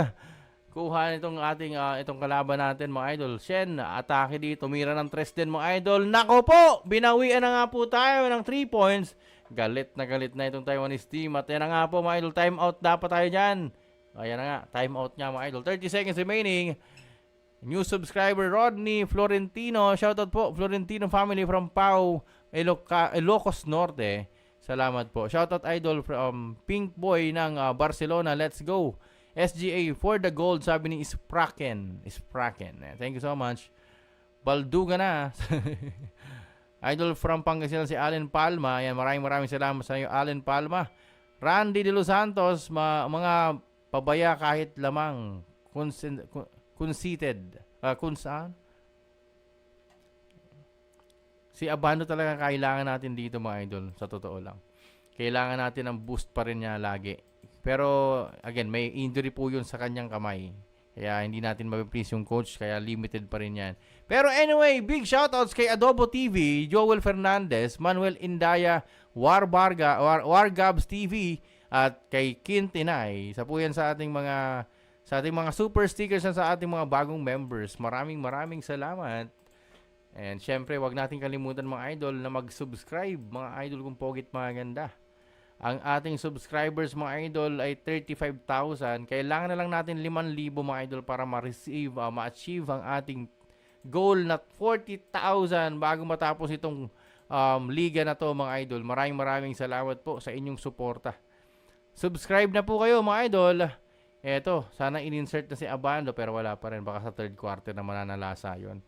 Kuhanin itong ating itong kalaban natin, mga idol. Shen, atake dito. Mira ng 3 din, mga idol. Nako po! Binawian na nga po tayo ng 3 points. Galit na itong Taiwanese team. At yan na nga po, mga idol. Time out dapat tayo dyan. Ayan na nga, time out niya, mga idol. 30 seconds remaining. New subscriber Rodney Florentino. Shoutout po, Florentino family from Pau, Ilocos Norte. Salamat po. Shoutout idol from Pink Boy ng Barcelona. Let's go. SGA for the gold, sabi ni Spraken. Spraken. Thank you so much. Balduga na. Idol from Pangasinan si Allen Palma. Ayan, maraming salamat sa iyo, Allen Palma. Randy De Los Santos, mga pabaya kahit lamang. Conceited. Kung saan? Si Abando talaga kailangan natin dito mga idol, sa totoo lang. Kailangan natin ng boost pa rin niya lagi. Pero, again, may injury po yun sa kanyang kamay. Kaya hindi natin mapiplease yung coach, kaya limited pa rin yan. Pero anyway, big shoutouts kay Adobo TV, Joel Fernandez, Manuel Indaya, Wargabs TV, at kay Kintinay. Isa po yan sa ating mga super stickers na sa ating mga bagong members. Maraming salamat. And syempre, wag natin kalimutan mga idol na mag-subscribe, mga idol kung pogit maganda. Ang ating subscribers mga idol ay 35,000. Kailangan na lang natin 5,000 mga idol para ma-achieve ang ating goal na 40,000 bago matapos itong liga na to mga idol. Maraming salamat po sa inyong suporta. Subscribe na po kayo mga idol. Eto, sana in-insert na si Abando pero wala pa rin. Baka sa third quarter na mananalasa yon.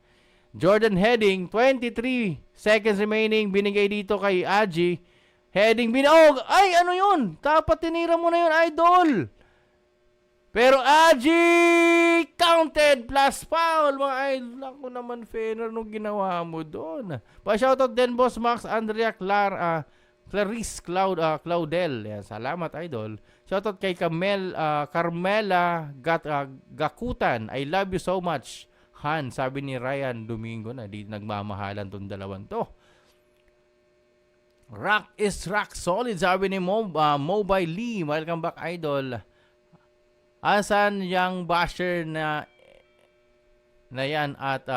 Jordan Heading, 23 seconds remaining. Binigay dito kay Aji. Heading ay ano yun? Dapat tinira mo na yun, idol. Pero Aji counted plus foul, mga idol. Ako naman, Fener, nung ginawa mo doon. Pa-shoutout din, Boss Max, Andrea, Clarice, Claudel. Yan, salamat, idol. Shoutout kay Carmela Gakutan. I love you so much, Han. Sabi ni Ryan Domingo na di nagmamahalan tong dalawang to. Rock is rock solid, sabi ni Mobile Lee. Welcome back, idol. Asan yung basher na yan at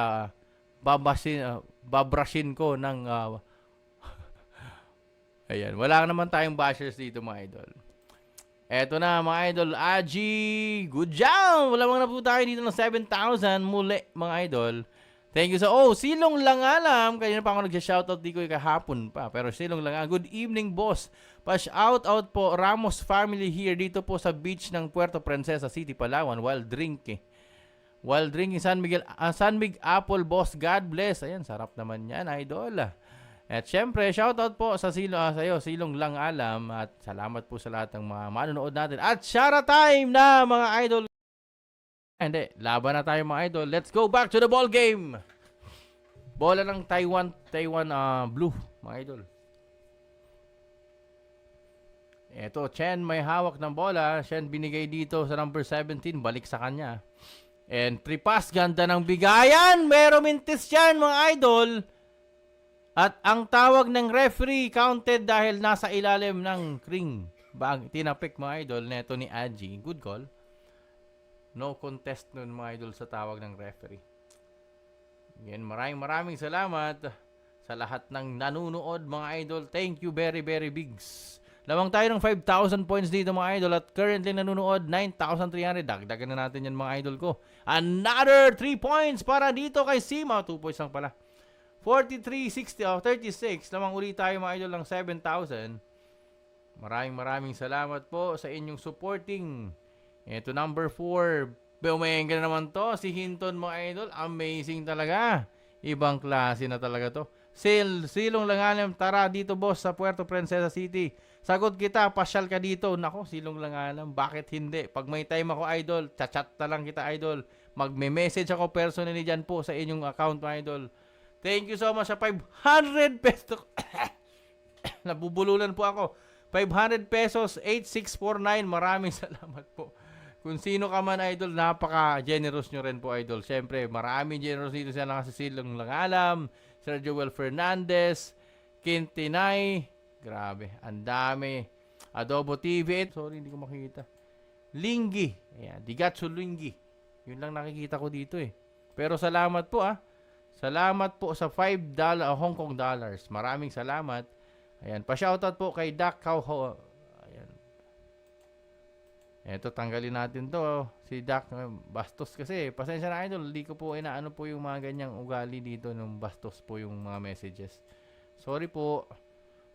babrashin ko ng ayan, wala naman tayong bashers dito mga idol. Eto na mga idol, Aji, good job! Wala mga na po tayo dito ng 7,000 muli mga idol. Thank you Silong lang alam. Kanina pa ako nag-shoutout di ko kahapon pa. Pero Silong lang alam. Good evening, boss. Pa-shout out po Ramos family here dito po sa beach ng Puerto Princesa City, Palawan while drinking San Miguel Apple, boss. God bless. Ayan, sarap naman yan, idol. At syempre, shoutout po sa Silong lang alam. At salamat po sa lahat ng mga manonood natin. At Shara time na mga idol. Hindi, laban na tayo mga idol. Let's go back to the ball game. Bola ng Taiwan Blue, mga idol. Eto, Chen may hawak ng bola. Chen binigay dito sa number 17. Balik sa kanya. And tripas, ganda ng bigayan. Meron mintis yan, mga idol. At ang tawag ng referee counted dahil nasa ilalim ng ring. Tinapik mga idol neto ni Aji. Good call. No contest nun mga idol sa tawag ng referee. Yan, maraming salamat sa lahat ng nanunood mga idol. Thank you very bigs. Lamang tayo ng 5,000 points dito mga idol at currently nanunood 9,300. Dagdagan na natin yan mga idol ko. Another 3 points para dito kay Sima. 2 points lang pala. 36. Lamang ulit tayo mga idol ng 7,000. Maraming salamat po sa inyong supporting. Ito number 4. Bumenga na naman to. Si Hinton mga idol. Amazing talaga. Ibang klase na talaga to. Silong lang alam. Tara dito boss sa Puerto Princesa City. Sagot kita. Pasyal ka dito. Nako, silong lang alam. Bakit hindi? Pag may time ako idol, chat na lang kita idol. Magme-message ako personally dyan po sa inyong account mga idol. Thank you so much sa 500 pesos. Nabubululan po ako. 500 pesos, 8649. Maraming salamat po. Kung sino ka man idol, napaka-generous nyo rin po idol. Siyempre, maraming generous dito siya lang kasi Silong lang alam. Sir Joel Fernandez, Kintinay, grabe, ang dami. Adobo TV, sorry hindi ko makikita. Linggi, ayan, Digatsu Linggi. Yun lang nakikita ko dito eh. Pero salamat po Salamat po sa $5 Hong Kong dollars. Maraming salamat. Ayan, pa-shoutout po kay Dak Kauho. Ayan. Eto, tanggalin natin to. Si Dak, bastos kasi. Pasensya na idol, hindi ko po inaano po yung mga ganyang ugali dito nung bastos po yung mga messages. Sorry po.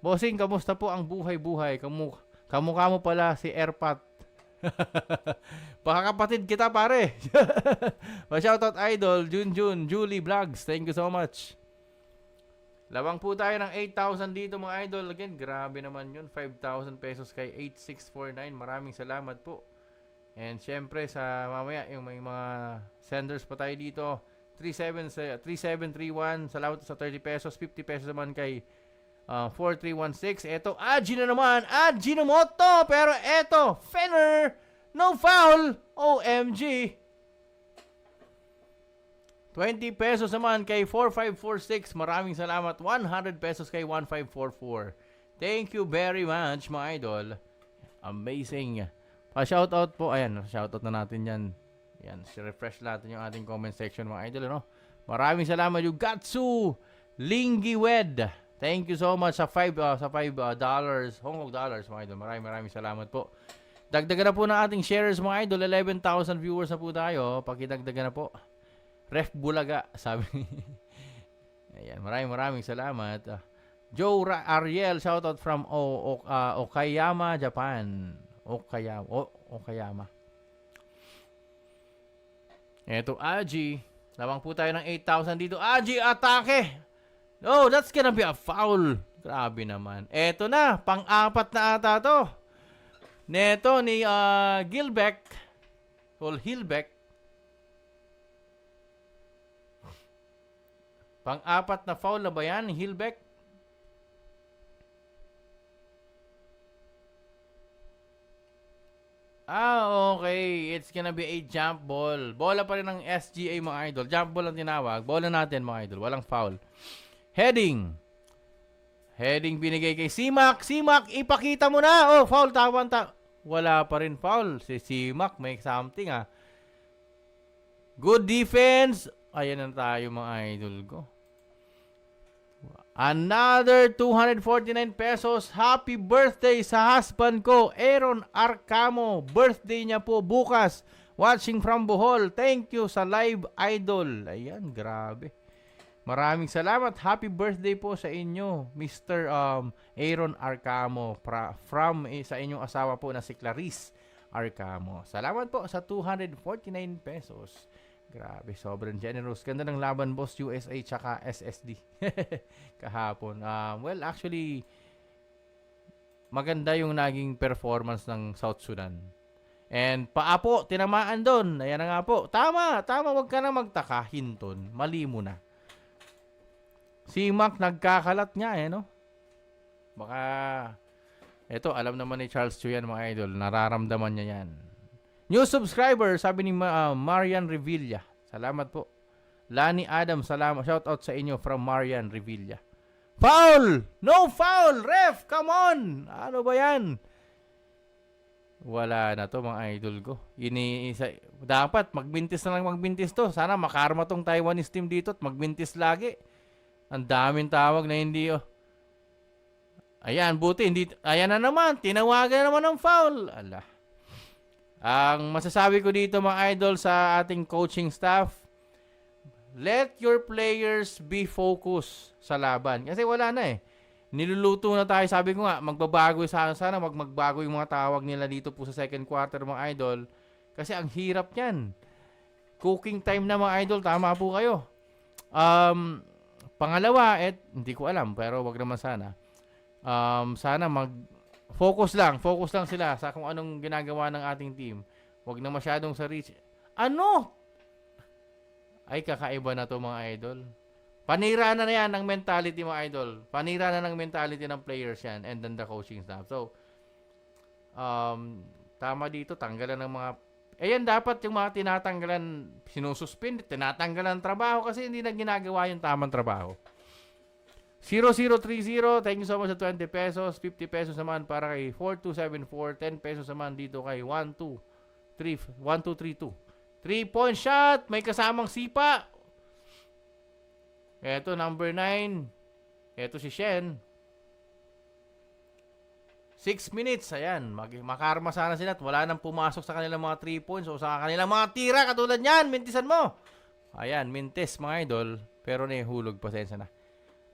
Bossing, kamusta po ang buhay-buhay? Kamukha mo pala si Airpat. Baka kapatid kita, pare. Pa-shoutout idol, Junjun, Julie Vlogs. Thank you so much. Lawang po tayo ng 8,000 dito mga idol. Again, grabe naman yun. 5,000 pesos kay 8649. Maraming salamat po. And syempre sa mamaya, yung may mga senders pa tayo dito. 3731. Salamat sa 30 pesos. 50 pesos naman kay 4316. Eto, Aji na naman. Ajinomoto. Pero eto, Fenner. No foul. OMG. 20 pesos naman kay 4546. Maraming salamat. 100 pesos kay 1544. Thank you very much, mga idol. Amazing. Pa-shoutout po. Ayan, shoutout na natin yan. Yan, refresh natin yung ating comment section, mga idol. Ano? Maraming salamat. You Gatsu Lingiwed. Thank you so much sa $5 Hong Kong dollars, mga idol. Maraming salamat po. Dagdagan na po ng ating shares, mga idol. 11,000 viewers na po tayo. Pakidagdagan na po. Ref Bulaga, sabi. Ayan, maraming salamat. Joe Ariel, shoutout from Okayama, Japan. Okayama. Eto, Aji. Lawang po tayo ng 8,000 dito. Aji, atake! No, that's gonna be a foul. Grabe naman. Eto na, pang-apat na ata to. Neto ni Gilbeck. Hilbeck. Pang-apat na foul na ba yan, Hilbeck? Okay. It's gonna be a jump ball. Bola pa rin ng SGA, mga idol. Jump ball ang tinawag. Bola natin, mga idol. Walang foul. Heading binigay kay Simak. Simak, ipakita mo na. Oh, foul. Wala pa rin foul. Si Simak, may something Good defense. Ayan na tayo, mga idol ko. Another 249 pesos. Happy birthday sa husband ko, Aaron Arcamo. Birthday niya po bukas. Watching from Bohol. Thank you sa live idol. Ayan, grabe. Maraming salamat. Happy birthday po sa inyo, Mr. Aaron Arcamo. From sa inyong asawa po na si Clarice Arcamo. Salamat po sa 249 pesos. Grabe, sobrang generous. Ganda ng laban, boss. USA tsaka SSD. Kahapon. Well, actually, maganda yung naging performance ng South Sudan. And paapo, tinamaan doon. Ayan na nga po. Tama. Huwag ka na magtaka. Hinton. Mali mo na. Si Mac, nagkakalat nga no? Baka, eto, alam naman ni Charles Chu yan, mga idol. Nararamdaman niya yan. New subscriber, sabi ni Marian Revilla. Salamat po. Lani Adam, salamat. Shout out sa inyo from Marian Revilla. Foul! No foul! Ref, come on! Ano ba yan? Wala na to, mga idol ko. Dapat magbintis na lang magbintis to. Sana makarma tong Taiwanese team dito at magbintis lagi. Ang daming tawag na hindi Ayan, buti. Ayan na naman. Tinawagan naman ng foul. Ala. Ang masasabi ko dito, mga idol, sa ating coaching staff, let your players be focused sa laban. Kasi wala na Niluluto na tayo. Sabi ko nga, magbabago sana magbago yung mga tawag nila dito po sa second quarter, mga idol. Kasi ang hirap niyan. Cooking time na, mga idol. Tama po kayo. Pangalawa, hindi ko alam, pero wag naman sana. Sana Focus lang sila sa kung anong ginagawa ng ating team. Huwag na masyadong sa reach. Ano? Ay, kakaiba na to, mga idol. Panira na yan ng mentality, mga idol. Panira na ng mentality ng players yan and then the coaching staff. So, tama dito, tanggalan ng mga... Ayan, dapat yung mga tinatanggalan, sinususpend, tinatanggalan ng trabaho kasi hindi na ginagawa yung tamang trabaho. 0030, thank you so much sa 20 pesos. 50 pesos naman para kay 4274. 10 pesos naman dito kay 1232. 3-point shot. May kasamang sipa. Eto, number 9. Eto si Shen. 6 minutes. Ayan. Makarma sana sila at wala nang pumasok sa kanilang mga 3 points o sa kanilang mga tira. Katulad yan. Mintisan mo. Ayan. Mintis, mga idol. Pero nahihulog. Pasensya na.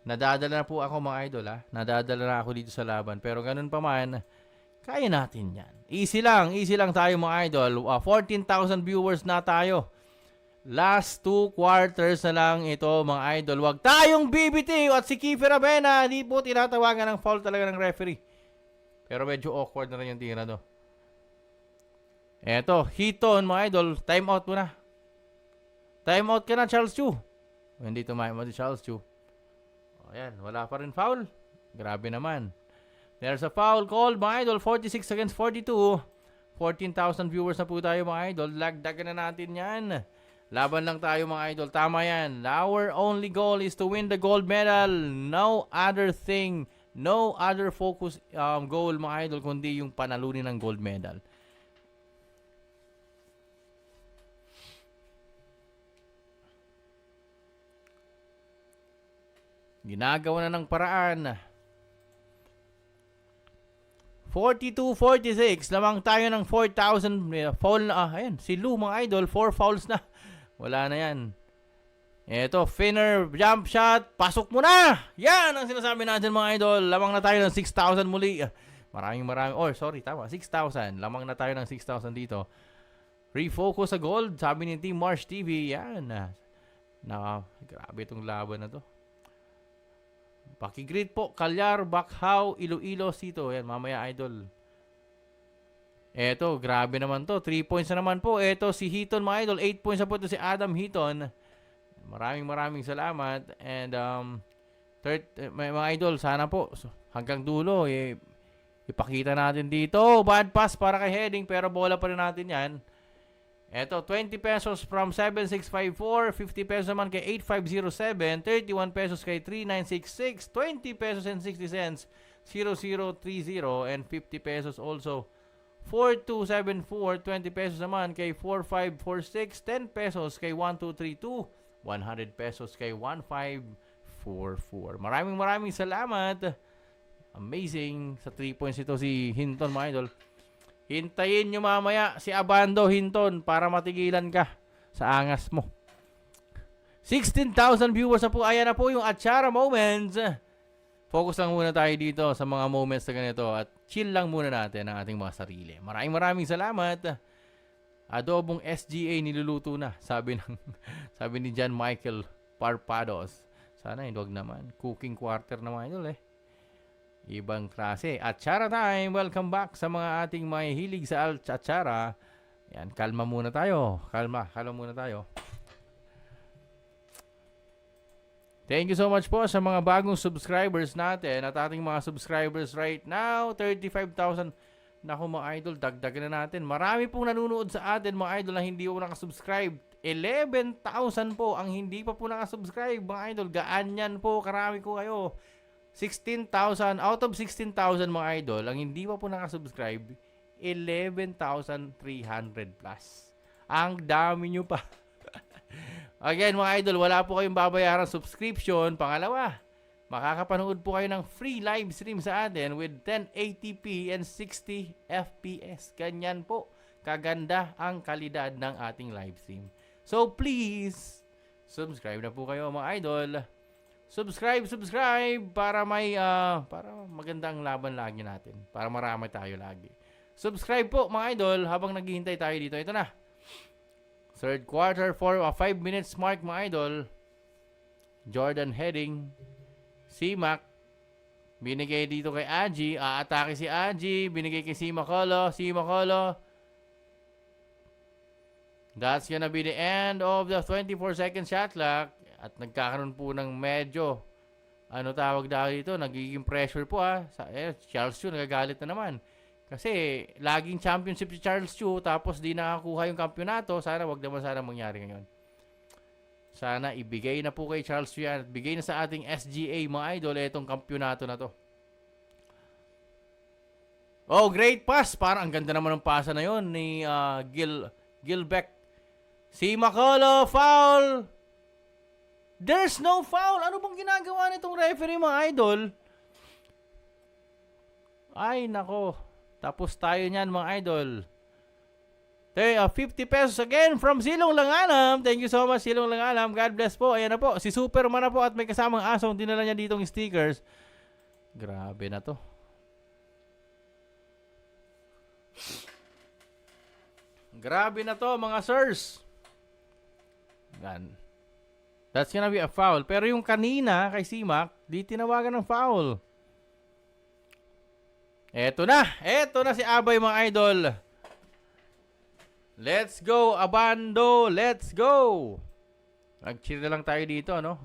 Nadadala na po ako mga idol ha. Nadadala na ako dito sa laban. Pero ganun pa man, kaya natin yan. Easy lang tayo mga idol. 14,000 viewers na tayo. Last 2 quarters na lang ito mga idol. Huwag tayong bibitiw at si Kiefer Avena, di po tinatawagan ng foul talaga ng referee. Pero medyo awkward na rin yung tira do. Eto, hiton mga idol. Time out mo na. Time out ka na, Charles Chu. Hindi tumayo si Charles Chu. Ayan, wala pa rin foul. Grabe naman. There's a foul call mga idol. 46 against 42. 14,000 viewers na po tayo mga idol. Lagdagan na natin yan. Laban lang tayo mga idol. Tama yan. Our only goal is to win the gold medal. No other thing. No other focus goal mga idol kundi yung panalunin ng gold medal. Ginagawa na ng paraan. 42-46. Lamang tayo ng 4,000 foul na. Ayan, si Lou mga idol. 4 fouls na. Wala na yan. Eto, Finner, jump shot. Pasok mo na! Yan ang sinasabi natin mga idol. Lamang na tayo ng 6,000 muli. Maraming. Oh, sorry, tama. 6,000. Lamang na tayo ng 6,000 dito. Refocus sa gold. Sabi ni Team Marsh TV. Yan. Grabe itong laban na to. Pakigreet po. Calyar, Bakhaw, Iloilo, Sito. Yan, mamaya idol. Eto, grabe naman to. 3 points na naman po. Eto, si Hiton mga idol. 8 points na po ito si Adam Hiton. Maraming salamat. And, mga idol, sana po, hanggang dulo, ipakita natin dito. Bad pass para kay Heading, pero bola pa rin natin yan. Eto, 20 pesos from 7654. 50 pesos naman kay 8507. 31 pesos kay 3966. 20 pesos and 60 cents. 0030. And 50 pesos also 4274, 20 pesos naman kay 4546, 10 pesos kay 1232, 100 pesos kay 1544. Maraming salamat. Amazing sa 3 points ito si Hinton mga idol. Hintayin nyo mamaya si Abando Hinton para matigilan ka sa angas mo. 16,000 viewers na po. Ayan na po yung Achara Moments. Focus lang muna tayo dito sa mga moments na ganito at chill lang muna natin ang ating mga sarili. Maraming salamat. Adobong SGA niluluto na, sabi ni John Michael Parpados. Sana wag naman. Cooking quarter na mga idol Ibang klase. Achara time. Welcome back sa mga ating mga hilig sa Achara. Yan, kalma muna tayo. Kalma muna tayo. Thank you so much po sa mga bagong subscribers natin at ating mga subscribers right now. 35,000. Naku mga idol, dagdagan na natin. Marami pong nanonood sa atin mga idol na hindi po nakasubscribe. 11,000 po ang hindi pa po nakasubscribe mga idol. Gaan yan po, karami ko kayo. 16,000, out of 16,000 mga idol, ang hindi pa po nakasubscribe, 11,300 plus. Ang dami nyo pa. Again mga idol, wala po kayong babayaran subscription. Pangalawa, makakapanood po kayo ng free live stream sa atin with 1080p and 60 FPS. Ganyan po kaganda ang kalidad ng ating live stream. So please, subscribe na po kayo mga idol. Subscribe para may para magandang laban lagi natin. Para marami tayo lagi. Subscribe po mga idol habang naghihintay tayo dito. Ito na. Third quarter for 5 minutes mark mga idol. Jordan Heading. Si Mac. Binigay dito kay Aji. Aatake si Aji. Binigay kay si Makolo. That's gonna be the end of the 24-second shot clock. At nagkakaroon po ng medyo tawag dito, nagiging pressure po Charles Chu nagagalit na naman. Kasi laging championship si Charles Chu tapos di nakakuha yung kampyonato. Sana wag naman mangyari ngayon. Sana ibigay na po kay Charles Chu yan. Bigay na sa ating SGA mga idol itong kampyonato na to. Oh, great pass. Parang ang ganda naman ng pasa na yon ni Gilbeck. Si Makolo, foul! There's no foul! Ano bang ginagawa nitong referee mga idol? Ay, nako. Tapos tayo niyan mga idol. 50 pesos again from Silong Langalam. Thank you so much, Silong Langalam. God bless po. Ayan na po. Si Superman na po at may kasamang asong dinala niya ditong stickers. Grabe na to. Grabe na to, mga sirs. Yan. That's gonna be a foul. Pero yung kanina kay Simak, di tinawagan ng foul. Eto na si Abay, mga idol. Let's go, Abando. Let's go. Nag-cheer na lang tayo dito, no?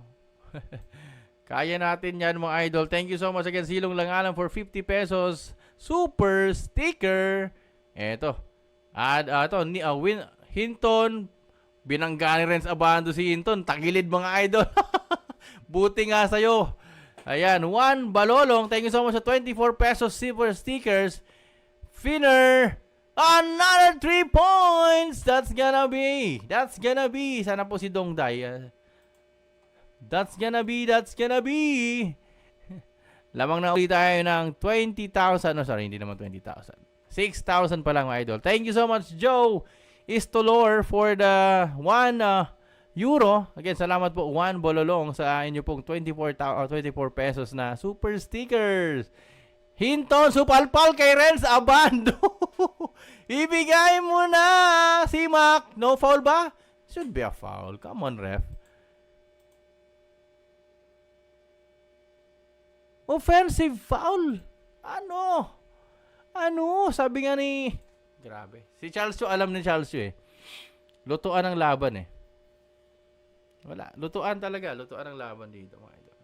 Kaya natin yan, mga idol. Thank you so much again, Silong Langalam, for 50 pesos. Super sticker. Eto. Hinton. Binangga ni Renz Abando si Hinton. Tagilid, mga idol. Buti nga sa'yo. Ayan, Juan Balolong. Thank you so much sa 24 pesos super stickers. Finner. Another 3 points. That's gonna be. Sana po si Dongday. That's gonna be. Lamang na ulit tayo ng 20,000. No, sorry, hindi naman 20,000. 6,000 pa lang, mga idol. Thank you so much, Joe Istolor, for the 1 euro. Again, salamat po, Juan Bololong, sa inyo pong 24 pesos na super stickers. Hinton, supalpal kay Renz Abando. Ibigay mo na, Simak. No foul ba? Should be a foul. Come on, ref. Offensive foul. Ano? Sabi nga ni... Grabe. Si Charles Yu, alam ni Charles Yu eh. Lutuan ang laban eh. Wala. Lutuan talaga. Lutuan ang laban dito, mga idol.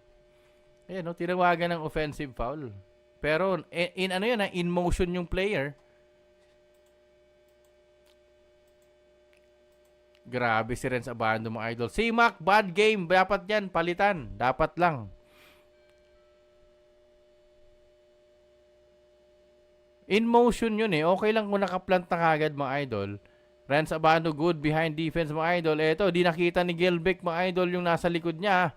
Ayan, no? Tinawagan ng offensive foul. Pero, in motion yung player. Grabe si Renz Abando, mga idol. Simak, bad game. Dapat yan, palitan. Dapat lang. In motion yun eh. Okay lang kung nakaplant na kagad, mga idol. Renz Abando, good behind defense, mga idol. Eto, di nakita ni Gilbeck, mga idol, yung nasa likod niya.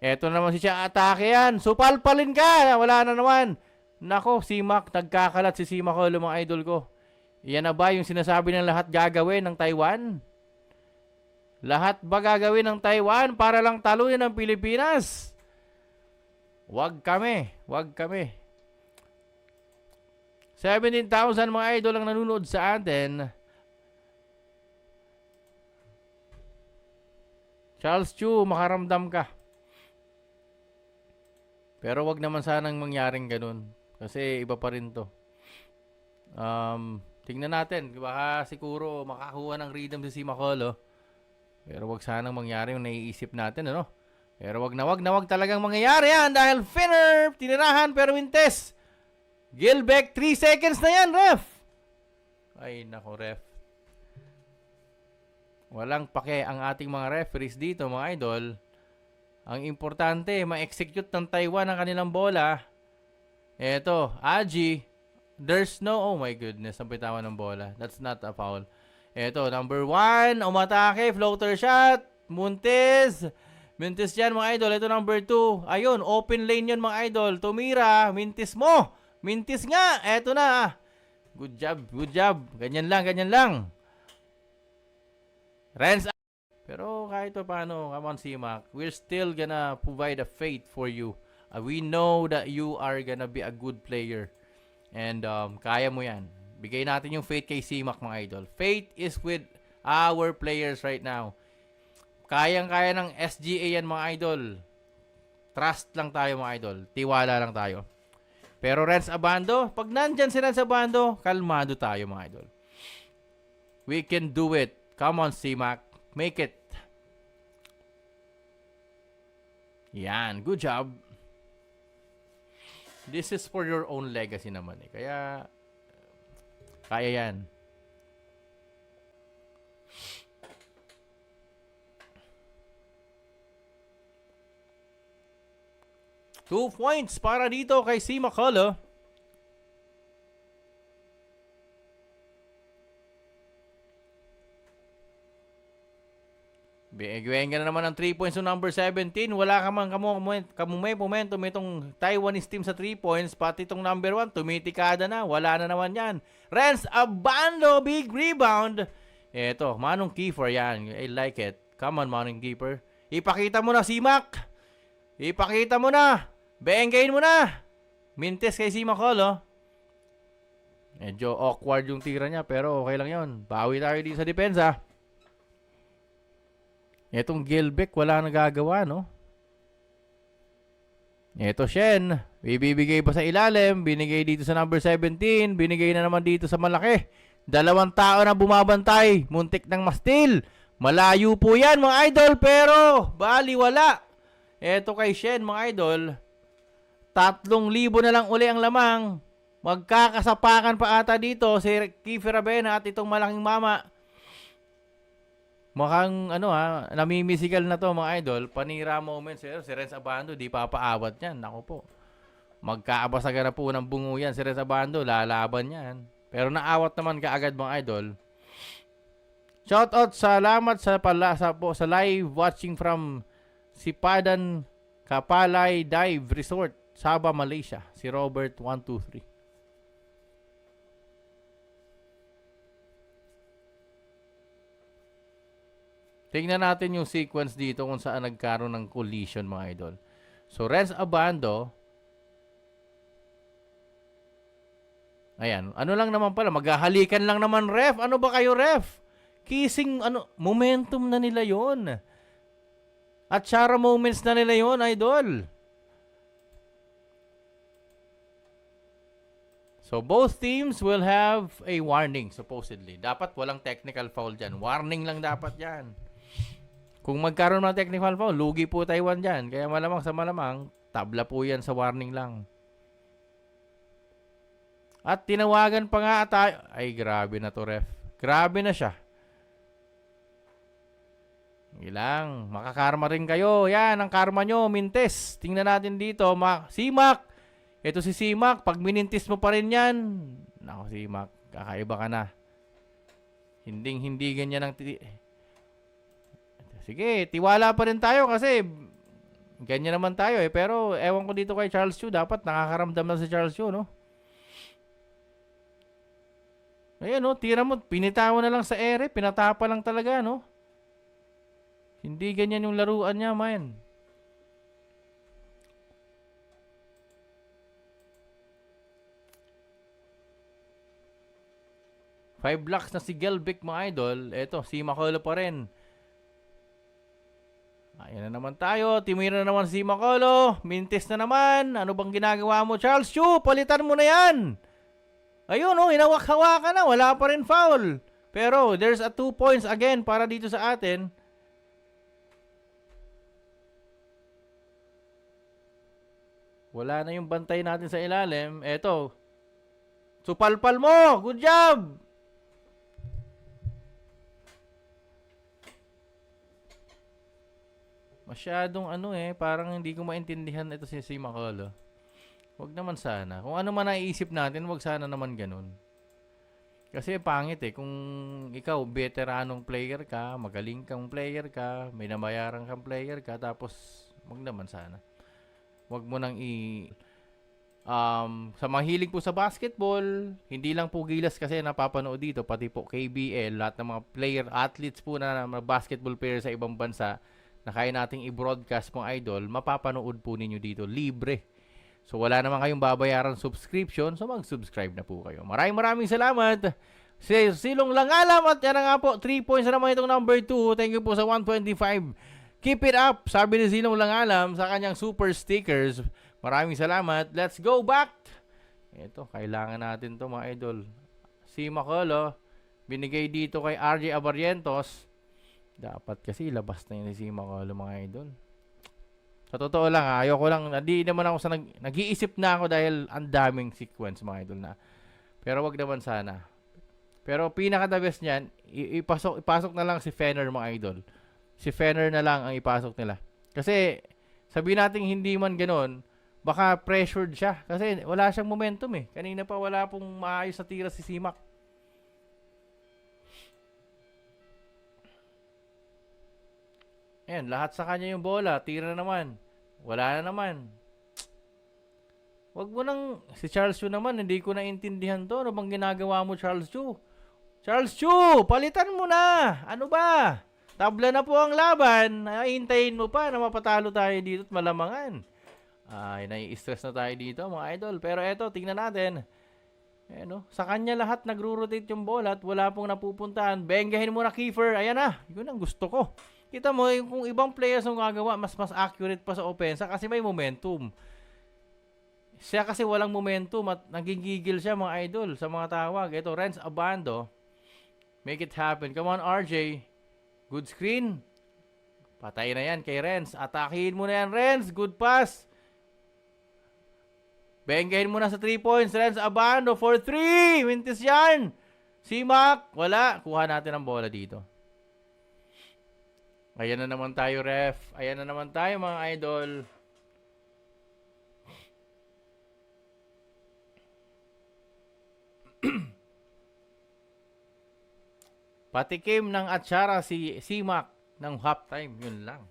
Eto naman siya, atake yan. Supalpalin ka. Wala na naman. Nako, Simak, nagkakalat si Simak, mga idol ko. Yan na ba yung sinasabi ng lahat gagawin ng Taiwan? Lahat ba gagawin ng Taiwan para lang talunin ang Pilipinas? Wag kami. 17,000 mga idol ang nanonood sa atin. Charles Chu, makaramdam ka. Pero wag naman sanang mangyaring ganun. Kasi iba pa rin to. Tingnan natin. Baka siguro makakuha ng rhythm si Simakolo. Pero wag sanang mangyari yung naiisip natin, ano? Pero wag talagang mangyayari yan dahil Finner, tinirahan pero Wintes. Gilbeck, 3 seconds na yan, ref. Ay, nako, ref. Walang pake ang ating mga referees dito, mga idol. Ang importante, ma-execute ng Taiwan ang kanilang bola. Eto, Aji. There's no, oh my goodness, ang bitawan ng bola. That's not a foul. Eto, number 1, umatake, floater shot. Muntis yan, mga idol. Ito number 2. Ayun, open lane yun, mga idol. Tumira, mintis mo. Mintis nga. Eto na. Good job. Ganyan lang. Renz. Pero kahit pa paano, come on, Simak. We're still gonna provide a faith for you. We know that you are gonna be a good player. And kaya mo yan. Bigay natin yung faith kay Simak, mga idol. Faith is with our players right now. Kayang-kaya ng SGA yan, mga idol. Trust lang tayo, mga idol. Tiwala lang tayo. Pero Renz Abando, pag nandyan si Renz Abando, kalmado tayo, mga idol. We can do it. Come on, Simak. Make it. Yan. Good job. This is for your own legacy naman eh. Kaya yan. Two points para dito kay Simakolo. Bigyan ka na naman ng 3 points to number 17. Wala ka man kamumay momentum itong Taiwanese team sa 3 points. Pati itong number 1, tumitikada na. Wala na naman yan. Renz Abando, big rebound. Eto, Manong Kiefer yan. I like it. Come on, Manong Kiefer. Ipakita mo na, Simak. Ipakita mo na. Benggayin mo na. Mintes kay Simak Hall, oh. Medyo awkward yung tira niya, pero okay lang yon. Bawi tayo dito sa depensa. Etong Gilbeck, wala nagagawa, no? Eto Shen, ibibigay pa sa ilalim, binigay dito sa number 17, binigay na naman dito sa malaki. 2 tao na bumabantay, muntik ng mastil. Malayo po yan mga idol, pero bali wala. Eto kay Shen mga idol, 3,000 na lang uli ang lamang. Magkakasapakan pa ata dito si Kiefer Ravena at itong malaking mama. Mukhang namimisigal na to mga idol. Panira moments. Si Renz Abando, di papaawat yan. Naku po. Magkaabasaga na po ng bungo yan. Si Renz Abando, lalaban yan. Pero naawat naman kaagad mga idol. Shoutout, salamat sa live watching from Sipadan Kapalay Dive Resort, Sabah, Malaysia. Si Robert 123. Tingnan natin yung sequence dito kung saan nagkaroon ng collision mga idol. So, Renz Abando. Ayan. Ano lang naman pala. Maghahalikan lang naman, ref. Ano ba kayo, ref? Kissing, momentum na nila yon. At Chara moments na nila yon, idol. So, both teams will have a warning, supposedly. Dapat walang technical foul dyan. Warning lang dapat yan. Kung magkaroon ng technical foul, lugi po Taiwan dyan. Kaya malamang sa malamang, tabla po yan sa warning lang. At tinawagan pa nga tayo. Ay, grabe na to, ref. Grabe na siya. Ilang, makakarma rin kayo. Yan, ang karma nyo, mintes. Tingnan natin dito. Simak. Ito si Simak. Pag minintis mo pa rin yan. Nako, Simak. Kakaiba ka na. Hindi ganyan ang... Sige, tiwala pa rin tayo kasi ganyan naman tayo eh. Pero ewan ko dito kay Charles Yu, dapat nakakaramdam na si Charles Yu, no? Ayan, no? Tira mo, pinitawan na lang sa ere, pinatapa lang talaga, no? Hindi ganyan yung laruan niya, man. Five blocks na si Gelbeck, mga idol. Eto, si Makolo pa rin. Ayan na naman tayo. Timira na naman si Makolo. Mintis na naman. Ano bang ginagawa mo, Charles Yu? Palitan mo na yan. Ayun, hinawak-hawakan na. Wala pa rin foul. Pero there's a 2 points again para dito sa atin. Wala na yung bantay natin sa ilalim. Eto. Supalpal mo. Good job. Masyadong parang hindi ko maintindihan ito si Makolo. Wag naman sana. Kung ano man naiisip natin, wag sana naman ganun. Kasi pangit kung ikaw veteranong player ka, magaling kang player ka, may nabayaran kang player ka, tapos wag naman sana. Wag mo nang sa mahilig po sa basketball, hindi lang po Gilas kasi napapanood dito, pati po KBL, lahat ng mga player, athletes po na mga basketball player sa ibang bansa, na kaya nating i-broadcast mga idol, mapapanood po ninyo dito, libre. So, wala naman kayong babayaran subscription, so mag-subscribe na po kayo. Maraming salamat. Silong Langalam, at yan nga po, 3 points na naman itong number 2. Thank you po sa 125. Keep it up, sabi ni Silong Langalam sa kanyang super stickers. Maraming salamat. Let's go back. Ito, kailangan natin to mga idol. Si Makolo, binigay dito kay RJ Abarrientos. Dapat kasi labas na yun si Makolo mga idol. Sa totoo lang, ayoko lang, hindi naman ako nag-iisip na ako dahil ang daming sequence mga idol na. Pero wag naman sana. Pero pinaka-the best niyan, ipasok na lang si Fenner mga idol. Si Fenner na lang ang ipasok nila. Kasi sabihin natin hindi man ganoon, baka pressured siya. Kasi wala siyang momentum eh. Kanina pa wala pong maayos na tira si Simak. Ayan, lahat sa kanya yung bola. Tira na naman. Wala na naman. Wag mo nang, si Charles Chu naman, hindi ko naintindihan to. Ano bang ginagawa mo, Charles Chu? Charles Chu, palitan mo na. Ano ba? Tabla na po ang laban. Hintayin mo pa na mapatalo tayo dito at malamangan. Ay, nai-stress na tayo dito, mga idol. Pero eto, tingnan natin. Eh, no? Sa kanya lahat nagro-rotate yung bola at wala pong napupuntahan. Bengahin mo na, Kiefer. Ayan na. Yun ang gusto ko. Kita mo, kung ibang players ang gagawa, mas accurate pa sa opensa kasi may momentum. Siya kasi walang momentum at nagigigil siya, mga idol, sa mga tawag. Ito, Renz Abando. Make it happen. Come on, RJ. Good screen. Patay na yan kay Renz. Atakihin mo na yan, Renz. Good pass. Bengahin mo na sa 3 points. Renz Abando for 3. Mintis yan. Si Mac. Wala. Kuha natin ang bola dito. Ayan na naman tayo, ref. Ayan na naman tayo, mga idol. Patikim ng atsara si Mac ng halftime. Yun lang.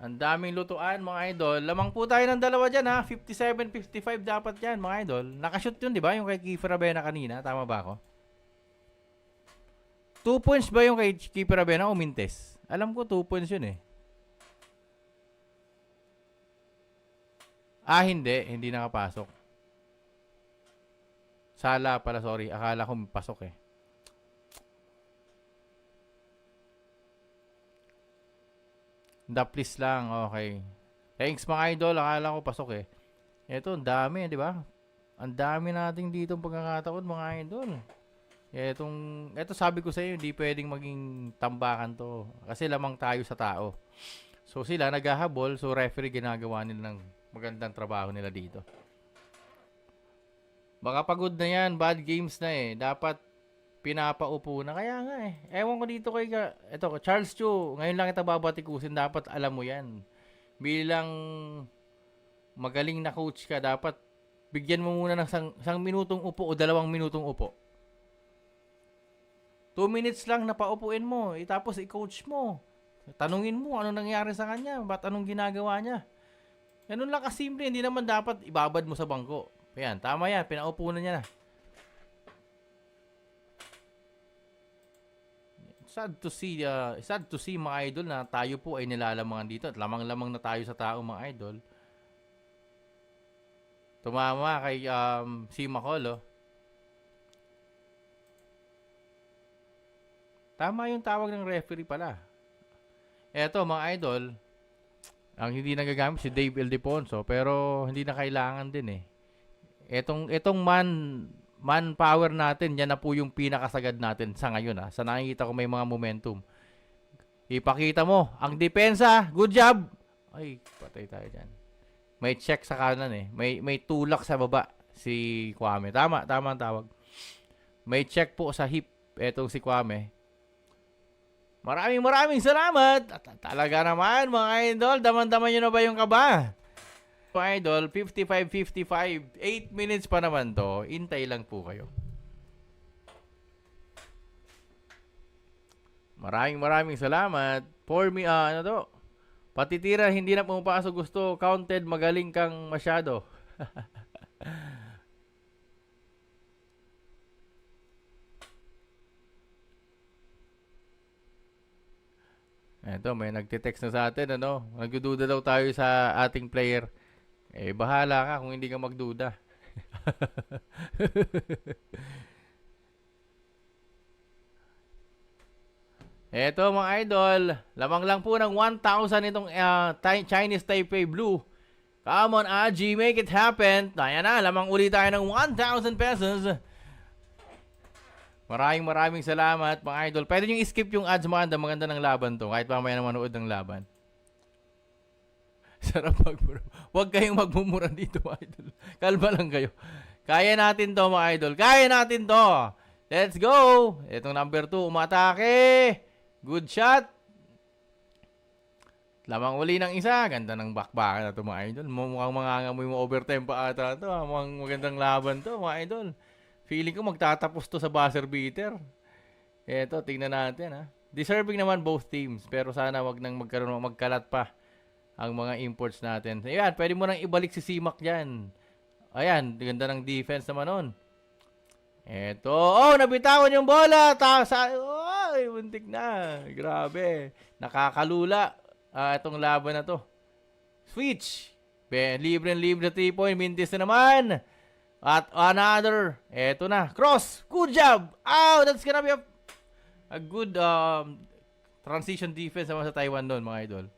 Ang daming lutuan, mga idol. Lamang po tayo ng dalawa dyan, ha. 57-55 dapat yan, mga idol. Nakashoot yun, di ba? Yung kay Kiefer Abena kanina. Tama ba ako? 2 points ba yung kay Kiefer Abena o Mintes? Alam ko 2 points yun, eh. Hindi. Hindi nakapasok. Sala pala, sorry. Akala ko pasok, eh. Please lang, okay. Thanks, mga idol. Akala ko pasok, eh. Ito, ang dami, di ba? Ang dami nating dito pagkakataon, mga idol. Ito sabi ko sa iyo, hindi pwedeng maging tambakan to. Kasi lamang tayo sa tao. So sila naghahabol, so referee ginagawa nila ng magandang trabaho nila dito. Baka pagod na yan, bad games na eh. Dapat pinapaupo na. Kaya nga eh. Ewan ko dito kay Charles Chu. Ngayon lang kita babatikusin. Dapat alam mo yan. Bilang magaling na coach ka, dapat bigyan mo muna ng isang minutong upo o 2 minutong upo. 2 minutes lang na paupuin mo. Tapos i-coach mo. Tanungin mo ano nangyari sa kanya. Ba't anong ginagawa niya. Ganun lang kasimple. Hindi naman dapat ibabad mo sa bangko. Ayan, tama yan. Pinaupo na niya na. Sad to see mga idol na tayo po ay nilalamangan dito at lamang-lamang na tayo sa tao, mga idol. Tumama kay si Macolo. Tama yung tawag ng referee pala. Eto, mga idol, ang hindi nagagamit si Dave Ildefonso, pero hindi na kailangan din eh. Etong manpower natin, yan na po yung pinakasagad natin sa ngayon, ha. Sa nakikita ko may mga momentum. Ipakita mo, ang depensa, good job. Ay, patay tayo dyan. May check sa kanan eh. May tulak sa baba si Kwame. Tama ang tawag. May check po sa hip etong si Kwame. Maraming salamat. At talaga naman, mga idol, daman-daman nyo na ba yung kaba? Mga idol, 55-55. 8 minutes pa naman to. Intay lang po kayo. Maraming salamat. For me, patitira, hindi na pumapasok gusto. Counted, magaling kang masyado. Eto, may nagtitext na sa atin, Nagdududa daw tayo sa ating player. Eh, bahala ka kung hindi ka magduda. Eto, mga idol, lamang lang po ng 1,000 itong Chinese Taipei Blue. Come on, Aji, make it happen. Ayan na, lamang ulit tayo ng 1,000 pesos. Maraming salamat, mga idol. Pwede nyo i-skip yung ads, maganda ng laban to. Kahit mamaya na manood ng laban. Sarap magmura. Huwag kayong magmumura dito, mga idol. Kalma lang kayo. Kaya natin to, mga idol. Kaya natin to. Let's go. Itong number 2, umatake. Good shot. Lamang uli ng isa. Ganda ng bakbakan na to, mga idol. Mukhang mangangamoy mo overtime pa ata to. Mukhang magandang laban to, mga idol. Feeling ko magtatapos to sa buzzer beater. Eto, tingnan natin, ha. Deserving naman both teams. Pero sana wag nang magkalat pa ang mga imports natin. Ayan, pwede mo nang ibalik si Simak dyan. Ayan, ganda ng defense naman nun. Eto, nabitawan yung bola. Ay, muntik na. Grabe. Nakakalula. Itong laban na to. Switch. Libre 3-point. Mintis na naman. At another. Eto na. Cross. Good job. That's gonna be a good transition defense naman sa Taiwan doon, mga idol.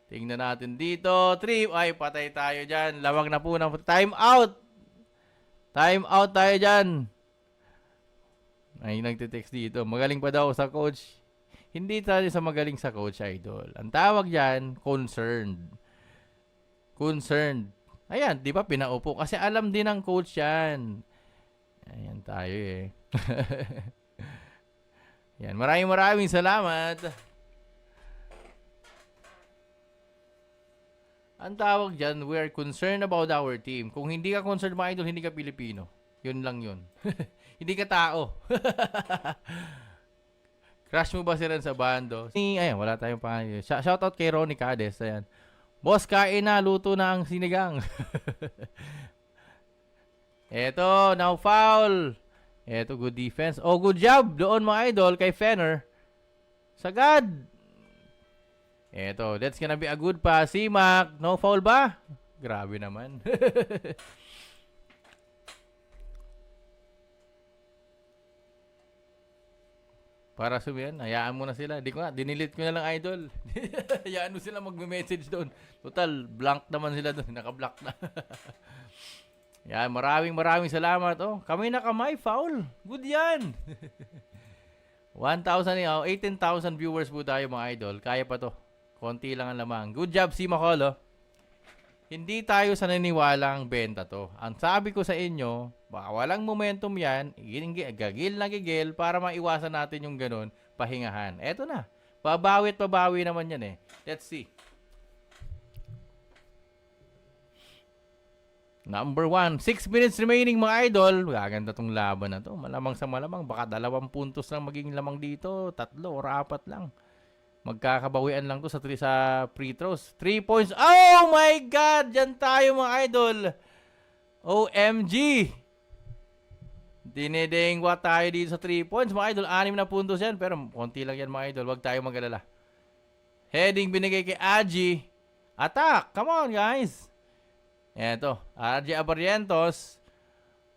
Tingnan natin dito. 3. Ay, patay tayo dyan. Lawag na po ng time out. Time out tayo dyan. Ay, nagtitext dito. Magaling pa daw sa coach. Hindi tayo sa magaling sa coach, idol. Ang tawag dyan, concerned. Concerned. Ayan, di ba pinaupo? Kasi alam din ng coach yan. Ayan tayo eh. Yan, maraming salamat. Ang tawag dyan, we are concerned about our team. Kung hindi ka concerned, mga idol, hindi ka Pilipino. Yun lang yun. Hindi ka tao. Crush mo ba si Ren sa bando? Ayan, wala tayong pangalan. Shoutout kay Ronnie Cades. Ayan. Boss, kain na. Luto na ang sinigang. Eto, now foul. Eto, good defense. Good job doon mga idol kay Fenner. Sagad. Eto, that's gonna be a good pass. Simak, no foul ba? Grabe naman. Para sumiyan, hayaan mo na sila. Dinilit ko na lang idol. Hayaan mo sila magme-message doon. Total, blank naman sila doon. Naka-block na. Yan, maraming salamat. Kami na kamay, foul. Good yan. 18,000 viewers po tayo mga idol. Kaya pa to. Konti lang ang lamang. Good job, si Makolo. Hindi tayo sa naniniwalang benta to. Ang sabi ko sa inyo, baka walang momentum yan, gagil na gigil para maiwasan natin yung ganun, pahingahan. Eto na. Pabawi naman yan eh. Let's see. Number 1. 6 minutes remaining mga idol. Gaganda tong laban na to. Malamang sa malamang. Baka 2 puntos lang magiging lamang dito. 3 or 4 lang. Magkakabawian lang to sa free throws. 3 points. Oh my God! Diyan tayo mga idol. OMG! Dinedengwa tayo dito sa 3 points. Mga idol, 6 na puntos yan. Pero konti lang yan mga idol. Huwag tayo mag-alala. Heading binigay kay Aji. Attack! Come on guys! Eto. RJ Abarrientos.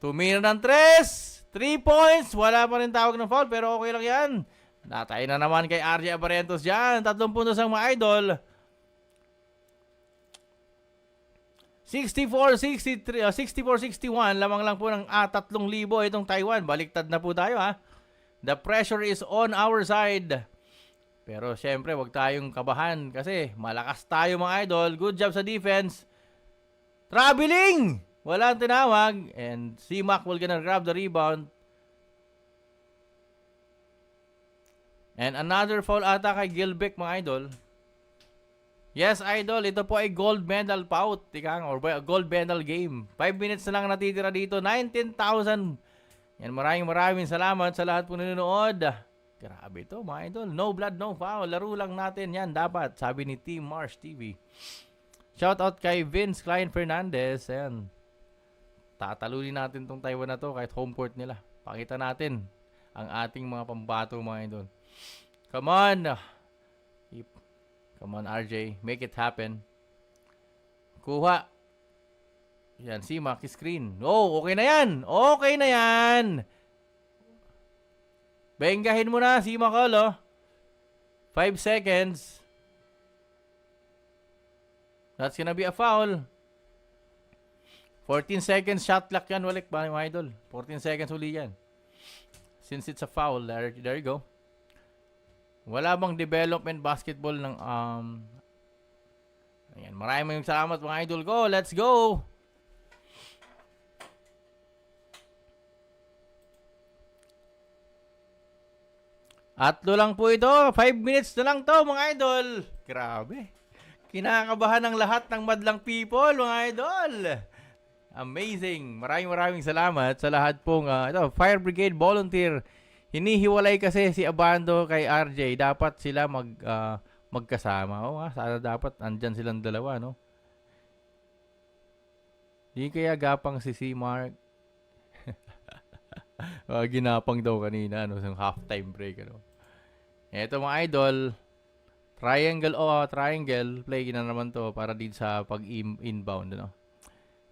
Tumira ng 3 points. Wala pa rin tawag ng foul. Pero okay lang yan. Natay na naman kay RJ Abarrientos dyan. 3 puntos ang mga idol. 64-61. Lamang lang po ng 3,000 itong Taiwan. Baliktad na po tayo ha. The pressure is on our side. Pero syempre wag tayong kabahan kasi malakas tayo mga idol. Good job sa defense. Traveling! Walang tinawag. And si Mac will gonna grab the rebound. And another foul ata kay Gilbeck mga idol. Yes, idol. Ito po ay gold medal pout. Or gold medal game. 5 minutes na lang natitira dito. 19,000. Yan, maraming salamat sa lahat po nanonood. Grabe ito mga idol. No blood, no foul. Laro lang natin yan dapat. Sabi ni Team Marsh TV. Shoutout kay Vince Klein Fernandez. Ayan. Tatalunin natin tong Taiwan na to kahit home court nila. Pakita natin ang ating mga pambato mga idol. Come on. Come on RJ. Make it happen. Kuha. Yan si Maki screen. Okay na yan. Okay na yan. Benggahin mo na si Makolo. 5 seconds. That's gonna be a foul. 14 seconds shot clock yan. Walik ba mga idol? 14 seconds uli yan. Since it's a foul, there you go. Wala bang development basketball ng ayan, maraming salamat mga idol ko. Let's go. Atlo lang po ito. 5 minutes na lang to mga idol. Grabe. Kinakabahan ng lahat ng madlang people mga idol. Amazing. Maraming salamat sa lahat pong ito, Fire Brigade Volunteer Hinihiwalay kasi si Abando kay RJ. Dapat sila magkasama. Oo nga, sana dapat andyan silang dalawa, no? Di kaya gapang si Mark. Ginapang daw kanina, ano, sa halftime break, ano. Eto mga idol, triangle play na naman to para din sa pag-inbound, ano.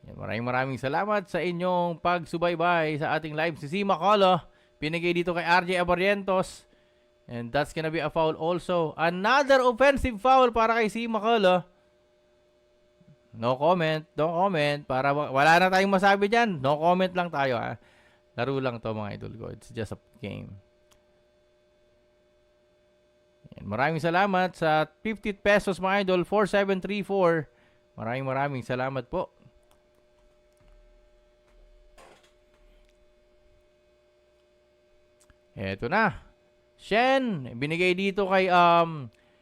Yan, maraming salamat sa inyong pagsubaybay sa ating live. Si Sima Colo, pinigay dito kay RJ Abarrientos. And that's gonna be a foul also. Another offensive foul para kay Sima Colo. No comment. Para wala na tayong masabi dyan. No comment lang tayo, ha. Laro lang to mga idol ko. It's just a game. Yan, maraming salamat sa 50 pesos mga idol. 4734. Maraming salamat po. Eto na. Shen, binigay dito kay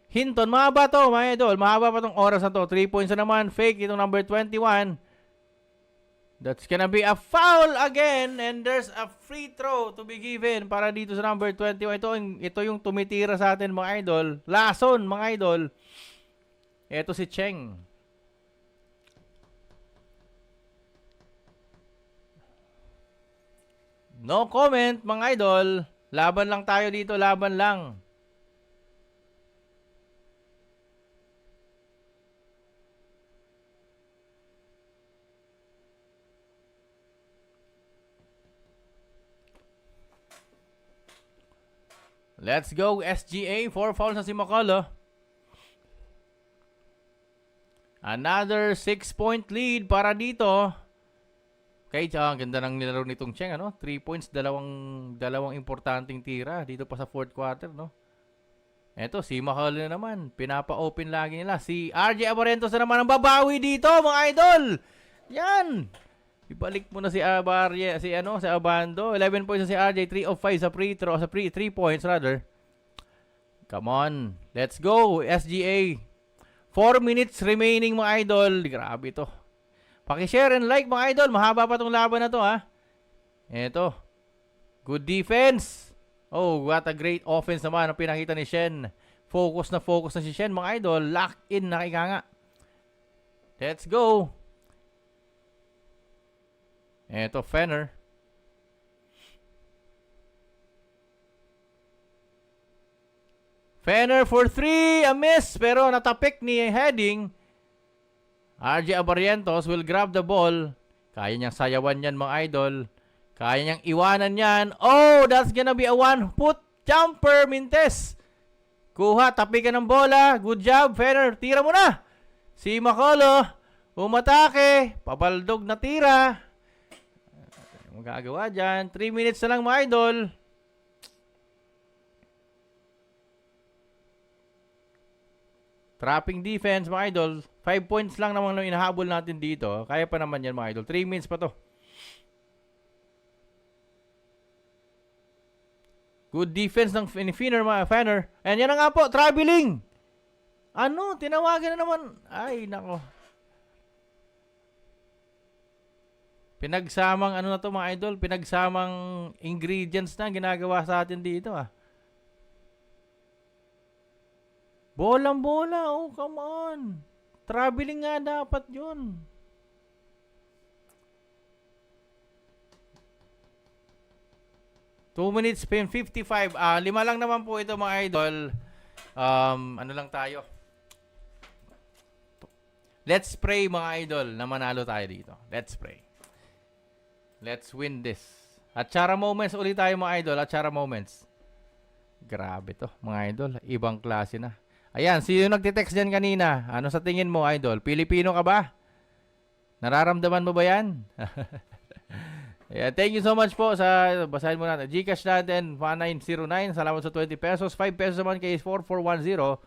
Hinton. Mahaba to, mga idol. Mahaba pa tong oras na to. 3 points na naman. Fake itong number 21. That's gonna be a foul again. And there's a free throw to be given para dito sa number 21. Ito yung tumitira sa atin, mga idol. Lason, mga idol. Ito si Cheng. No comment, mga idol. Laban lang tayo dito, laban lang. Let's go, SGA. 4 fouls na si Makolo. Another 6-point lead para dito. Okay, ang ganda ng nilaro nitong Cheng, ano? 3 points, dalawang importanteng tira dito pa sa fourth quarter, no? Eto, si Makolo na naman. Pinapa-open lagi nila. Si RJ Abarrientos na naman ang babawi dito, mga idol. Yan. Ibalik mo na si si Abando. 11 points na si RJ, 3 of 5 sa free throw, 3 points rather. Come on. Let's go, SGA. 4 minutes remaining, mga idol. Grabe to. Paki-share and like, mga idol. Mahaba pa tong laban na to, ha. Eto. Good defense. Oh, what a great offense naman ang pinakita ni Shen. Focus na si Shen, mga idol. Lock in na ika nga. Let's go. Eto, Fenner. Fenner for 3. A miss. Pero natapik ni Heading. RJ Abarrientos will grab the ball. Kaya niyang sayawan yan, mga idol. Kaya niyang iwanan yan. Oh, that's gonna be a one-foot jumper, Mintes. Kuha, tapikan ng bola. Good job, Fenner. Tira mo na. Si Makolo, umatake. Papaldog na tira. Magagawa dyan. 3 minutes na lang, mga idol. Trapping defense, mga idol. 5 points lang naman yung inahabol natin dito. Kaya pa naman yan, mga idol. 3 minutes pa to. Good defense ng Fenner. And yan na nga po, traveling. Ano? Tinawagan na naman. Ay, nako. Pinagsamang ano na to, mga idol? Pinagsamang ingredients na ginagawa sa atin dito, ah. Bolang-bola. Oh, come on. Traveling nga dapat yun. Two minutes, 55. 5 lang naman po ito, mga idol. Ano lang tayo. Let's pray, mga idol, na manalo tayo dito. Let's pray. Let's win this. Atsara moments ulit tayo, mga idol. Atsara moments. Grabe to, mga idol. Ibang klase na. Ayan, sino nagtitext dyan kanina? Ano sa tingin mo, idol? Pilipino ka ba? Nararamdaman mo ba yan? Yeah, thank you so much po sa basahin mo natin. Gcash natin, 1909. Salamat sa 20 pesos. 5 pesos naman kay 4410.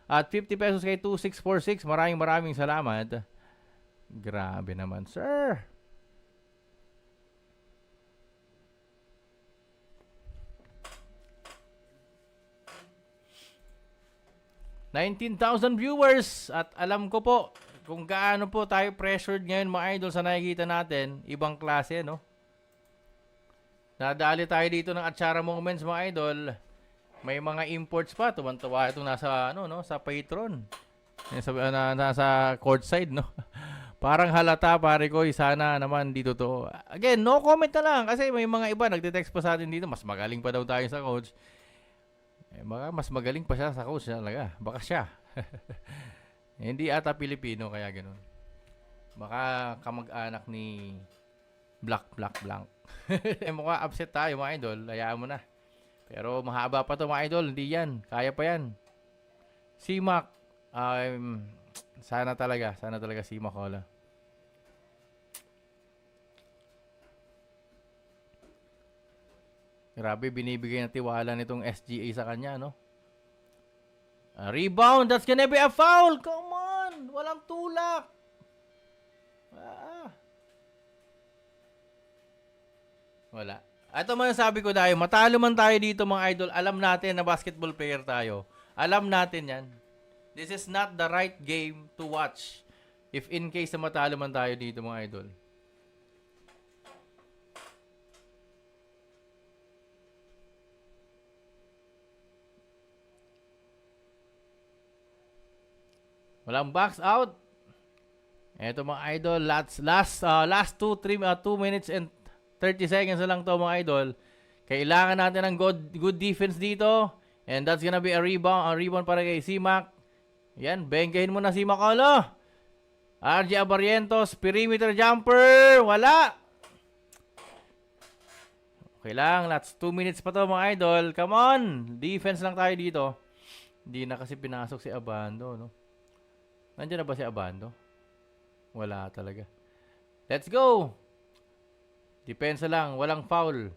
At 50 pesos kay 2646. Maraming salamat. Grabe naman, sir. $19,000 viewers at alam ko po kung gaano po tayo pressured ngayon, mga idol, sa nakikita natin. Ibang klase, no? Nadali tayo dito ng Atsara Moments, mga idol. May mga imports pa. Tuwan-tuwa ito nasa, ano, no, sa Patreon. Nasa courtside, no? Parang halata, pare ko. Sana naman dito to. Again, no comment na lang. Kasi may mga iba nagte-text pa sa atin dito. Mas magaling pa daw tayo sa coach. Baka mas magaling pa siya sa coach talaga. Baka siya. Hindi ata Pilipino, kaya ganun. Baka kamag-anak ni Black Blank. Mukha upset tayo, mga idol. Hayaan mo na. Pero mahaba pa to, mga idol. Hindi yan. Kaya pa yan. C-Mac. Sana talaga si Mac Holla. Grabe, binibigay ng tiwala nitong SGA sa kanya, no? Rebound, that's gonna be a foul. Come on, walang tulak. Wala. Ito man sabi ko dahil matalo man tayo dito, mga idol. Alam natin na basketball player tayo. Alam natin yan. This is not the right game to watch. If in case na matalo man tayo dito, mga idol. Walang box out. Eto, mga idol, last 2 minutes and 30 seconds na lang to, mga idol. Kailangan natin ng good defense dito. And that's gonna be a rebound para kay C-Mac. Yan, bengkahin mo na si Macolo. RJ Abarientos, perimeter jumper. Wala. Okay lang, last 2 minutes pa to, mga idol. Come on, defense lang tayo dito. Hindi na kasi pinasok si Abando, no? Nandiyan na ba si Abando? Wala talaga. Let's go. Depensa lang, walang foul.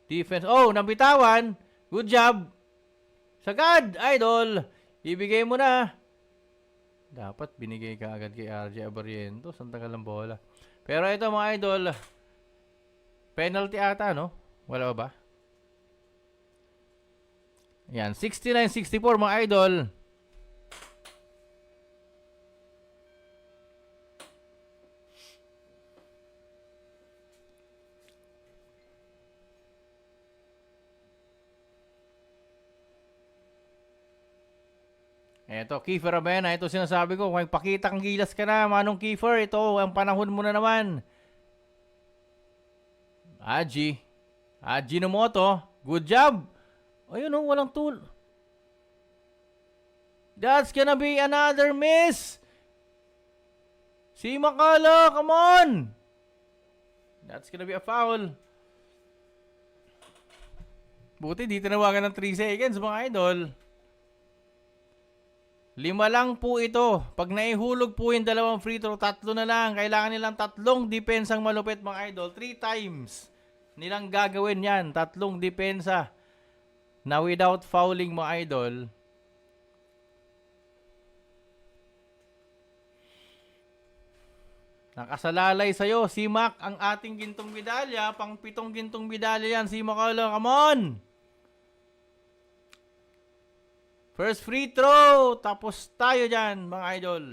Defense. Oh, nabitawan. Good job. Sagad, idol. Ibigay mo na. Dapat binigay ka agad kay RJ Abarientos. Ang tagal ng bola. Pero ito, mga idol, penalty ata, no? Wala ba? Yan, 69-64, mga idol. Eto, Kiefer Abena. Ito sinasabi ko. Kung pakita kang gilas ka na, Manong Kiefer. Ito, ang panahon mo na naman. Ajinomoto. Good job. Ayun, oh, walang tool. That's gonna be another miss. Si Macolo, come on. That's gonna be a foul. Buti, di tinawagan ng 3 seconds, mga idol. 5 lang po ito. Pag naihulog po yung 2 free throw, 3 na lang. Kailangan nilang 3 depensang malupit, mga idol. 3 times nilang gagawin yan. 3 depensa na without fouling, mga idol. Nakasalalay sa'yo, si Mac, ang ating gintong medalya. Pang 7 gintong medalya yan, si Macolo. Come on! First free throw. Tapos tayo dyan, mga idol.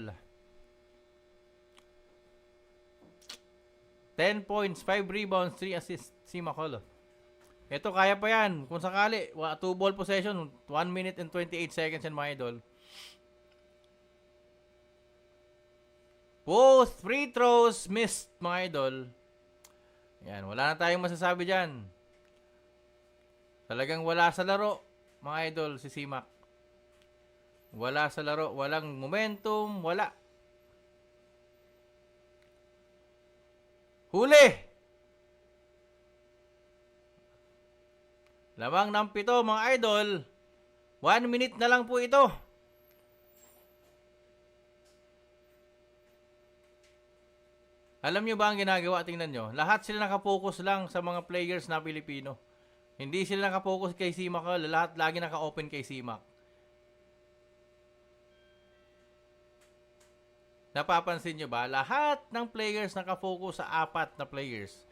10 points, 5 rebounds, 3 assists, si Macolo. Ito, kaya pa yan. Kung sakali, 2 ball possession, 1 minute and 28 seconds yan, mga idol. Both free throws missed, mga idol. Yan, wala na tayong masasabi dyan. Talagang wala sa laro, mga idol, si C-Mac. Wala sa laro, walang momentum, wala. Huli! Lamang ng 7, mga idol. 1 minute na lang po ito. Alam nyo ba ang ginagawa? Tingnan nyo. Lahat sila nakapokus lang sa mga players na Pilipino. Hindi sila nakapokus kay C-Mac. Lahat lagi naka-open kay C-Mac. Napapansin nyo ba? Lahat ng players nakafocus sa 4 na players.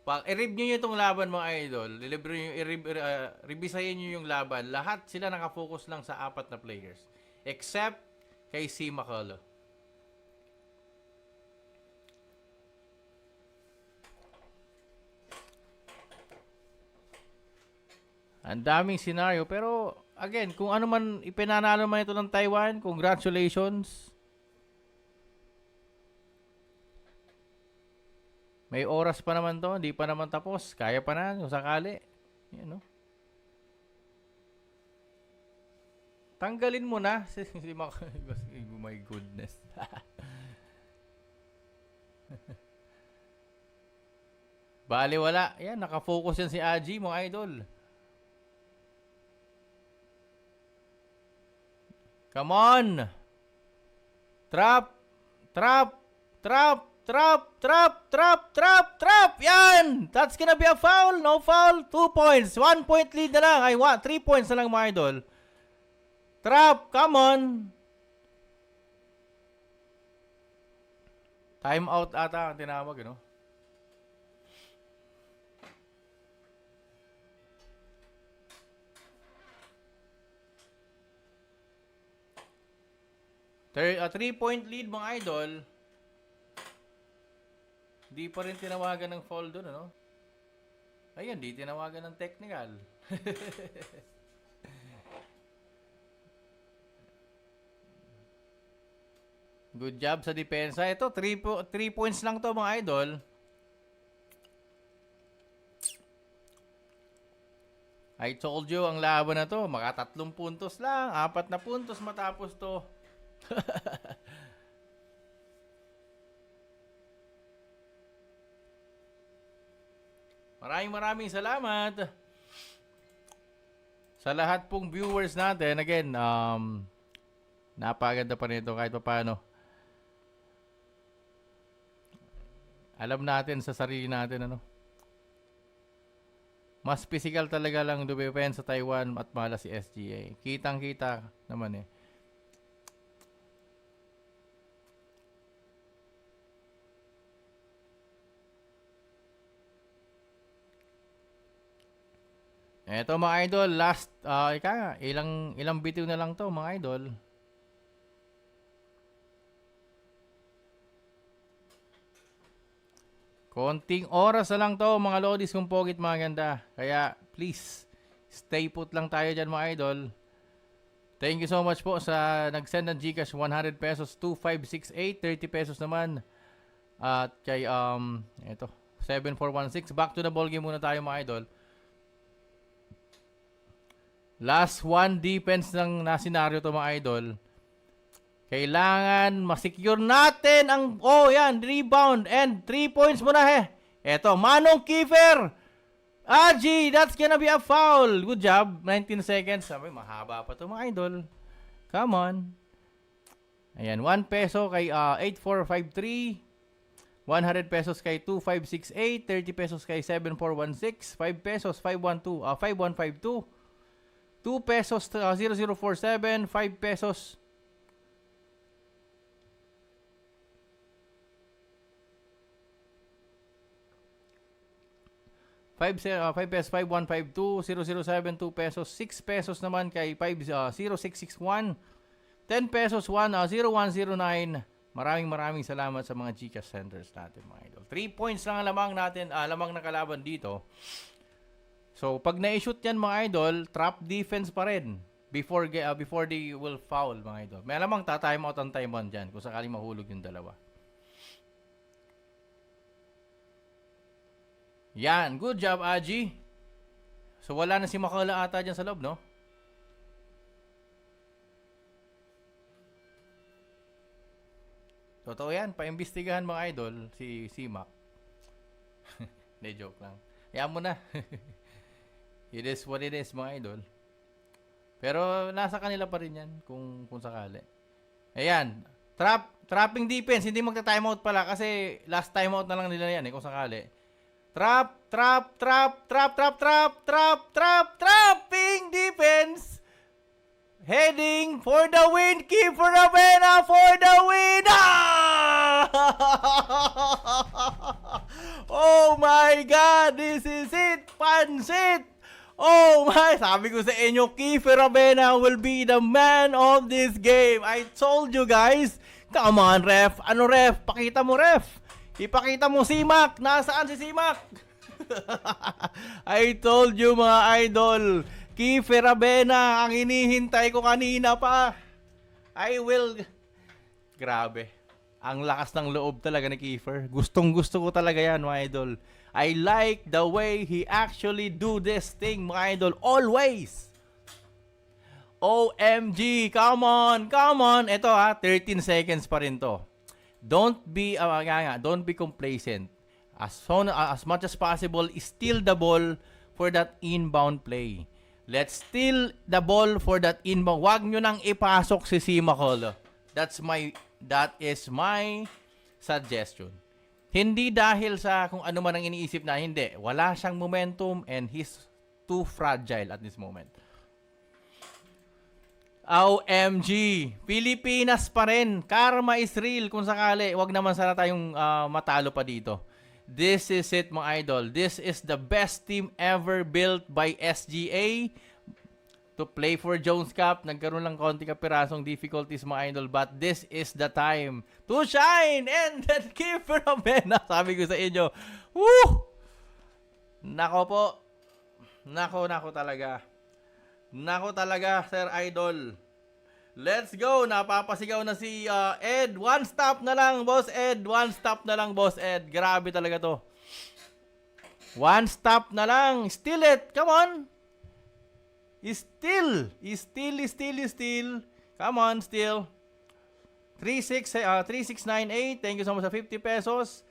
Pag i-review nyo itong laban, mga idol, revisayin nyo yung laban, lahat sila nakafocus lang sa 4 na players. Except kay C. Macolo. Ang daming scenario. Pero, again, kung ano man, ipinanalo man ito ng Taiwan, congratulations. May oras pa naman to, hindi pa naman tapos. Kaya pa na, kung sakali. Yan, no? Tanggalin mo na. Oh my goodness. Bali wala. Yan, nakafocus yan si Aji, mga idol. Come on! Trap! Trap! Trap! Trap! Trap! Trap! Trap! Trap! Yan! That's gonna be a foul. No foul. 2 points. 1 point lead na lang. Ay, 3 points na lang, mga idol. Trap! Come on! Time out ata ang tinawag, no? A 3-point lead, mga idol. Di pa rin tinawagan ng foul doon, ano? Ayun, di tinawagan ng technical. Good job sa depensa. Ito, 3 points lang to, mga idol. I told you, ang laban na to, maka 3 puntos lang. 4 na puntos matapos to. Maraming salamat sa lahat pong viewers natin. Again, napaganda pa nito kahit pa paano. Alam natin sa sarili natin, ano? Mas physical talaga lang dumipen sa Taiwan at mala si SGA. Kitang-kita naman eh. Eto, mga idol, last, ilang bitiw na lang to, mga idol. Konting oras na lang to, mga lodis kung pogit, mga ganda. Kaya, please, stay put lang tayo dyan, mga idol. Thank you so much po sa nag-send ng Gcash, 100 pesos, 2568, 30 pesos naman. At kay, eto, 7416. Back to the ball game muna tayo, mga idol. Last one defense ng na senaryo to, mga idol. Kailangan masecure natin ang, yan, rebound and 3 points muna Eto, Manong Kiefer. Aji, that's gonna be a foul. Good job. 19 seconds. Sabi, mahaba pa to, mga idol. Come on. Ayan, 1 peso kay 8453. 100 pesos kay 2568. 30 pesos kay 7416. 5 pesos 5152. 2 pesos 0047. 5 pesos 5 pesos 5152, 007, 2 pesos, 6 pesos naman kay 0661, 10 pesos 0109. Maraming salamat sa mga Gcash centers natin, mga idol. 3 points lang ang lamang na kalaban dito. So, pag na-shoot yan, mga idol, trap defense pa rin before they will foul, mga idol. May alamang ta-time out ang Taiwan dyan kung sakaling mahulog yung dalawa. Yan. Good job, Aji. So, wala na si Makala ata dyan sa loob, no? Totoo yan. Paimbestigahan, mga idol, si Mac. Hindi, joke lang. Hayaan mo na. It is what it is, mga idol. Pero, nasa kanila pa rin yan, kung sakali. Ayan. Trapping defense. Hindi magta-timeout pala kasi last timeout na lang nila yan, kung sakali. Trapping defense. Heading for the win. Kiefer Avena for the win. Oh my God, this is it. Pansit. Oh my, sabi ko sa inyo, Kiefer Avena will be the man of this game. I told you guys. Come on, ref. Ano, ref? Pakita mo, ref. Ipakita mo si Mac. Nasaan si Mac? I told you mga idol, Kiefer Avena ang hinihintay ko kanina pa. I will... Grabe. Ang lakas ng loob talaga ni Kiefer. Gustong gusto ko talaga yan mga idol. I like the way he actually do this thing mga idol. Always. OMG. Come on. Come on. Ito 13 seconds pa rin to. Don't be complacent. As much as possible, steal the ball for that inbound play. Let's steal the ball for that inbound. Wag nyo nang ipasok si Simakolo. That is my suggestion. Hindi dahil sa kung ano man ang iniisip na, hindi. Wala siyang momentum and he's too fragile at this moment. OMG. Pilipinas pa rin. Karma is real kung sakali. Wag naman sana tayong matalo pa dito. This is it mga idol. This is the best team ever built by SGA to play for Jones Cup. Nagkaroon lang konti kapirasong difficulties mga idol, but this is the time to shine and then Kiefer Avena. Sabi ko sa inyo, woo! Nako po. Nako talaga. Nako talaga, Sir Idol. Let's go. Napapasigaw na si Ed. One stop na lang, Boss Ed. One stop na lang, Boss Ed. Grabe talaga to. One stop na lang. Steal it. Come on. Steal. Come on, steal. 3698. Thank you so much sa 50 pesos.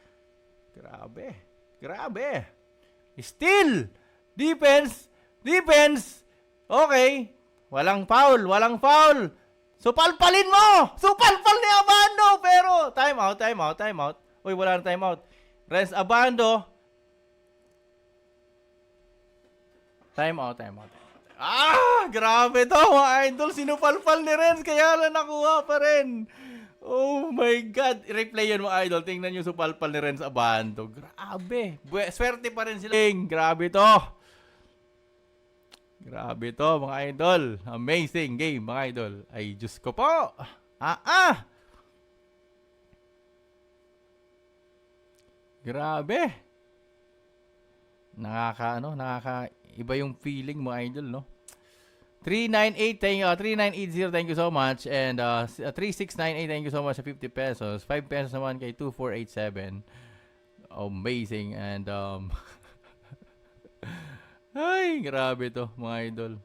Grabe. Steal. Defense. Okay. Walang foul. Supalpalin mo! Supalpal ni Abando! Pero, time out. Uy, wala na time out. Renz Abando. Time out. Grabe to, mga idol. Sinupalpal ni Renz, kaya lang nakuha pa rin. Oh my God. I-replay yun, mga idol. Tingnan nyo supalpal ni Renz Abando. Grabe. Swerte pa rin sila. Grabe to, mga idol. Amazing game, mga idol. Ay, Diyos ko po. Grabe. Iba yung feeling, mga idol, no? 3980, thank you so much. And 3698, thank you so much sa 50 pesos. 5 pesos naman kay 2487. Amazing. And ay, grabe to, mga idol.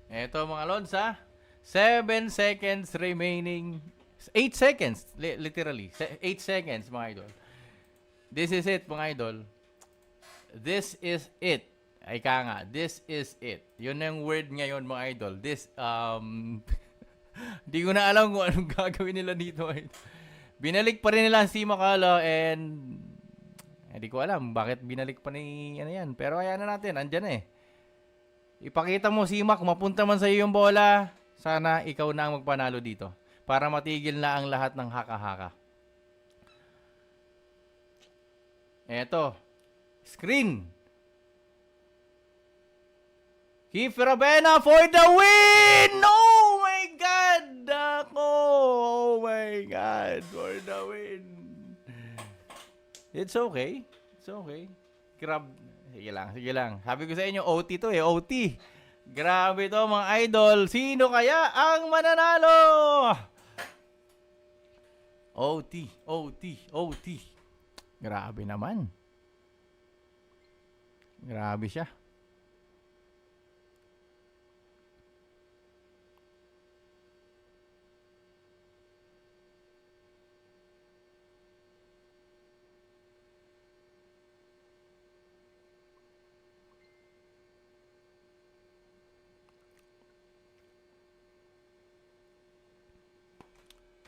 Eto mga Lods 7 seconds remaining. 8 seconds, literally. 8 seconds, mga idol. This is it, mga idol. This is it. Ay nga, this is it. Yun ang word ngayon, mga idol. This, di ko na alam kung anong gagawin nila dito. Binalik pa rin nila ang Simakolo and di ko alam bakit binalik pa ni yan. Pero ayan na natin, andyan Ipakita mo, Simak, kung mapunta man sa iyo yung bola, sana ikaw na ang magpanalo dito. Para matigil na ang lahat ng haka-haka. Eto. Screen. Kiefer Avena for the win! Oh my God! Oh my God! For the win! It's okay. Sige lang. Sabi ko sa inyo, OT to OT. Grabe to, mga idol. Sino kaya ang mananalo? OT. Grabe naman. Grabe siya.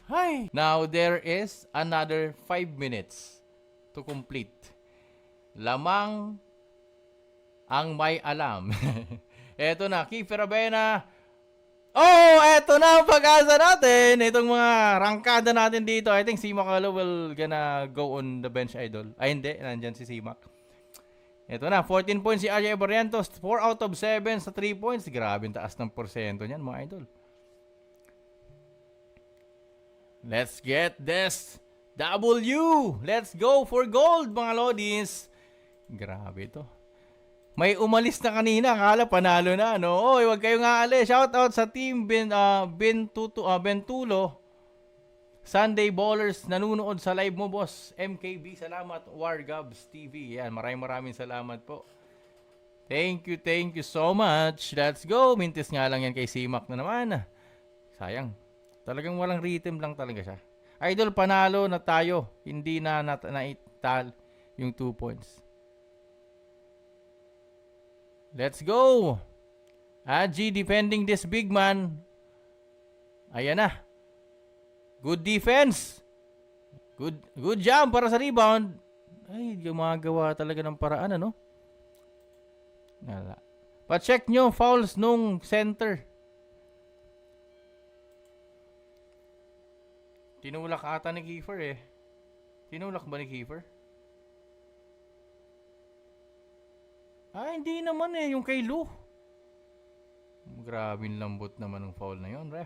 Hi! Now, there is another 5 minutes to complete. Lamang ang may alam. Eto na, Kiefer Avena. Oh, eto na ang pag-asa natin. Itong mga rangkada natin dito. I think Simakolo will gonna go on the bench, idol. Ay, hindi. Nandyan si Simak. Ito na, 14 points si RJ Barrientos, 4 out of 7 sa 3 points. Grabe, taas ng porsyento niyan, mga idol. Let's get this W! Let's go for gold, mga lodis. Grabe ito. May umalis na kanina, akala panalo na, no? Oy, wag kayong aalis. Shout out sa team Bentulo. Sunday Ballers, nanunood sa live mo, boss. MKB, salamat. Wargabs TV. Yan, maraming salamat po. Thank you so much. Let's go. Mintis nga lang yan kay Simak na naman. Sayang. Talagang walang rhythm lang talaga siya. Idol, panalo na tayo. Hindi na naital yung 2 points. Let's go. Aji defending this big man. Ayan na. Good defense. Good job para sa rebound. Ay, gumagawa talaga ng paraan, ano? Pa-check nyo fouls nung center. Tinulak ata ni Kiefer eh. Tinulak ba ni Kiefer? Hindi naman eh. Yung kay Lou. Grabing lambot naman ng foul na yon, ref.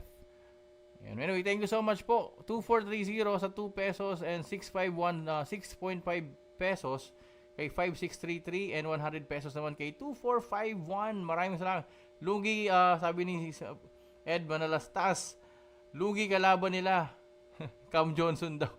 Anyway, thank you so much po. 2430 sa 2 pesos and 651 6.5 pesos kay 5633 and 100 pesos naman kay 2451. Maraming salamat. Lugi, sabi ni Ed Manalastas, lugi kalaban nila. Cam Johnson daw.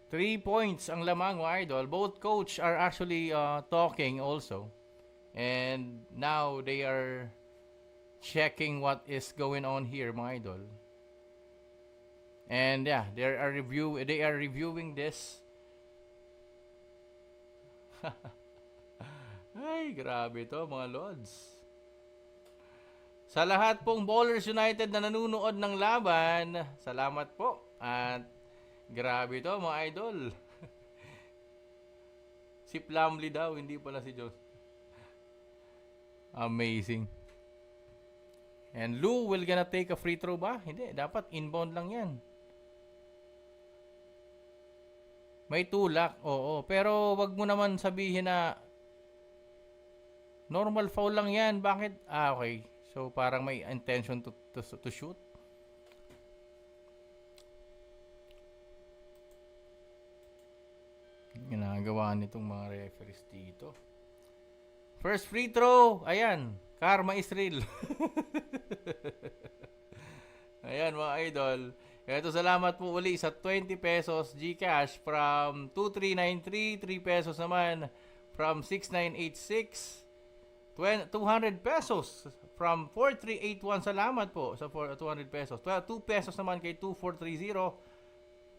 Three points ang lamang, mga idol. Both coach are actually talking also. And now they are checking what is going on here, mga idol. And yeah, they are reviewing this. Ay, grabe to, mga lords. Sa lahat pong Ballers United na nanunood ng laban, salamat po. At grabe to, mga idol. Si Plumlee daw, hindi pala si John. Amazing. And Lou will gonna take a free throw ba? Hindi, dapat inbound lang yan. May tulak, oo. Pero wag mo naman sabihin na normal foul lang yan. Bakit? Okay. So parang may intention to shoot. Ginagawa nitong mga referees dito. First free throw. Ayan. Karma is real. Ayan, mga idol. Ito, salamat po uli sa 20 pesos GCash from 2393. 3 pesos naman from 6986. 200 pesos from 4381. Salamat po sa 200 pesos. 2 pesos naman kay 2430.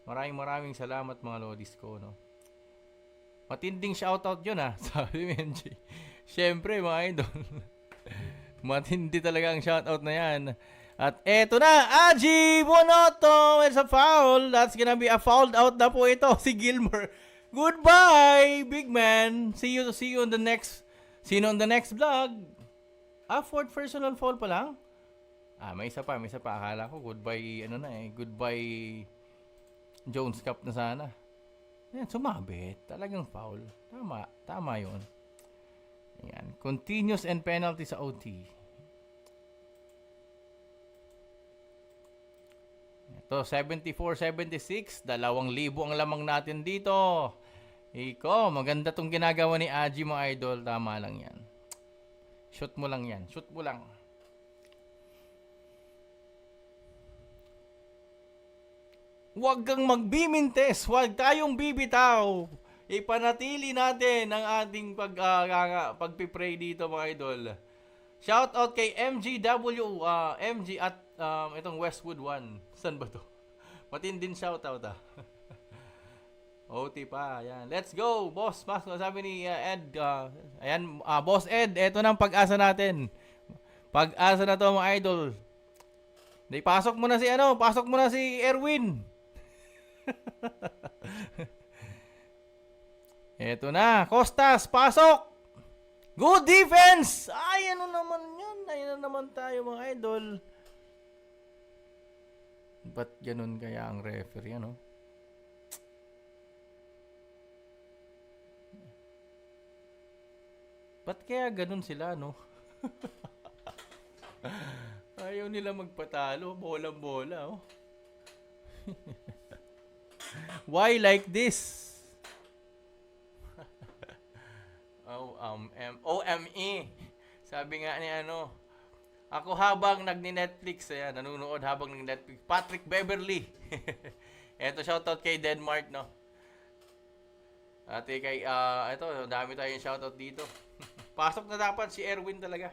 Maraming salamat, mga lodis ko, no? Matinding shoutout yun, ha? Sabi ni MJ. Siyempre, mga idol. Matindi talaga ang shoutout na yan. At eto na, Aji Buonoto. It's a foul. That's gonna be a fouled out na po ito. Si Gilmore. Goodbye, big man. See you on the next. See you on the next vlog. Fourth personal foul pa lang? May isa pa. Akala ko goodbye, goodbye Jones Cup na sana. Ayan, sumabit. Talagang foul. Tama yun. Ayan. Continuous and penalty sa OT. Ito, 74-76. 2,000 ang lamang natin dito. Iko, maganda tong ginagawa ni Aji, mga idol. Tama lang yan. Shoot mo lang yan. Shoot mo lang. Huwag kang magbimintes. Huwag tayong bibitaw. Ipanatili natin ang ating pagpipray dito, mga idol. Shout out kay MGW, MG at itong Westwood 1. Saan ba to? Matinding shout out, OT pa, ayan. Let's go, boss. Sabi ni Ed, ayan, boss Ed, eto na ang pag-asa natin. Pag-asa na to, mga idol. Pasok mo na si Erwin. Eto na. Costas, pasok! Good defense! Ay, ano naman yan? Ayun na naman tayo mga idol. Ba't ganun kaya ang referee, ano? Ba't kaya ganun sila, no? Ayaw nila magpatalo. Bolang-bola, oh. Why like this? OME. Sabi nga ni ano, ako habang nagni-Netflix, ayan, nanonood habang nag-Netflix. Patrick Beverly. Eto, shoutout kay Denmark, no? At kay, ito, dami tayong shoutout dito. Pasok na dapat si Erwin talaga.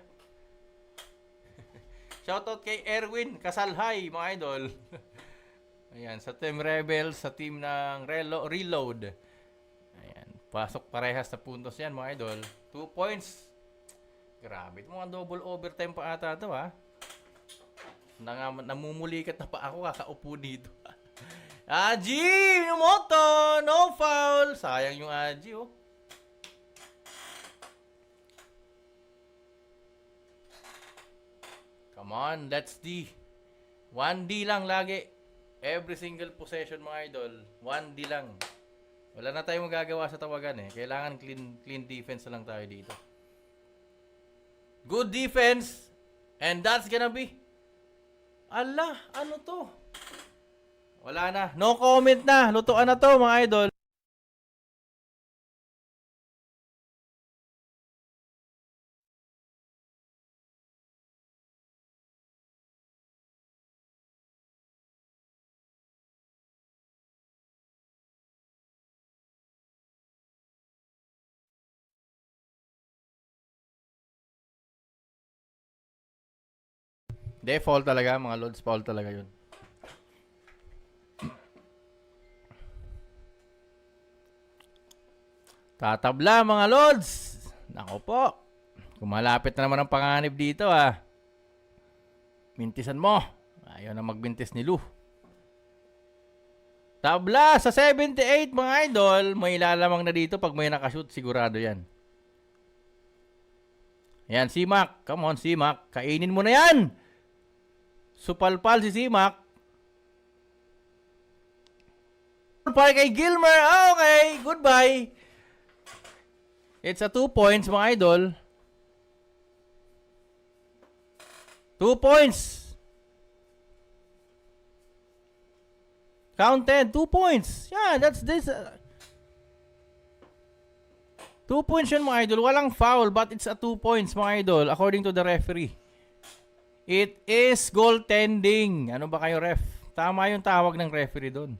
Shoutout kay Erwin Kasalhay, mga idol. Ayan, sa Team Rebels, sa team ng Reload. Ayan, pasok parehas na puntos yan, mga idol. 2 points. Grabe, ito mga double overtime pa ata ito, ha? Namumulikat na pa ako, kakaupo dito. Aji! Yumoto! No foul! Sayang yung Aji, oh. Come on, let's D. 1D lang lagi. Every single possession, mga idol. 1D lang. Wala na tayong magagawa sa tawagan, eh. Kailangan clean defense na lang tayo dito. Good defense. And that's gonna be... Ala, ano to? Wala na. No comment na. Lutuan na to, mga idol. Hindi, foul talaga. Mga loads, foul talaga yun. Tatabla, mga loads. Nako po. Kumalapit na naman ang panganib dito, ah. Mintisan mo. Ayaw na magbintis ni Lou. Tabla sa 78, mga idol. May lalamang na dito pag may nakashoot. Sigurado yan. Yan, Simak. Come on, Simak. Kainin mo na yan. Supalpal si Simak. Para kay Gilmer. Okay, goodbye. It's a 2 points, mga idol. 2 points. Counted. 2 points. Yeah, that's this. 2 points yun, mga idol. Walang foul, but it's a 2 points, mga idol, according to the referee. It is goaltending. Ano ba kayo, ref? Tama yung tawag ng referee doon.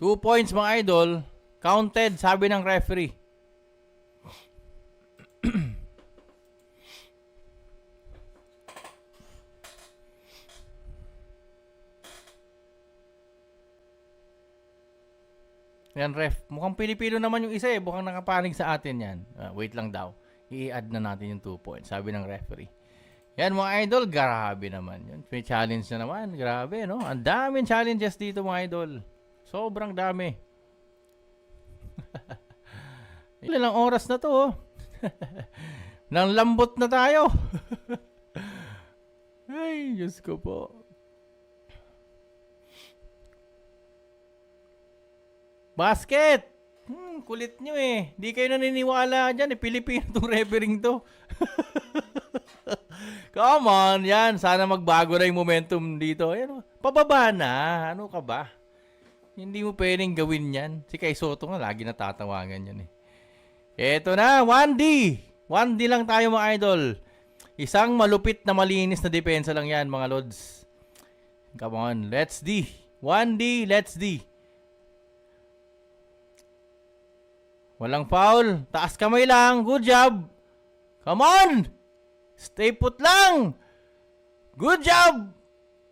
2 points, mga idol. Counted, sabi ng referee. Yan, ref. Mukhang Pilipino naman yung isa, eh. Mukhang nakapanig sa atin yan. Wait lang daw. I-add na natin yung 2 points, sabi ng referee. Yan, mga idol, grabe naman yun. May challenge na naman. Grabe, no? Ang daming challenges dito, mga idol. Sobrang dami. Ilang oras na to, oh. Nang lambot na tayo. Ay, Diyos ko po. Basket! Kulit nyo, eh. Di kayo naniniwala dyan, eh. Pilipino tong refereeing to. Come on, yan. Sana magbago na yung momentum dito. Ayan, pababa na. Ano ka ba? Hindi mo pwedeng gawin yan. Si Kai Soto nga, lagi natatawagan yan, eh. Eto na, 1D. 1D lang tayo, mga idol. Isang malupit na malinis na depensa lang yan, mga lods. Come on, let's D. 1D, let's D. Walang foul. Taas kamay lang. Good job. Come on. Stay put lang. Good job.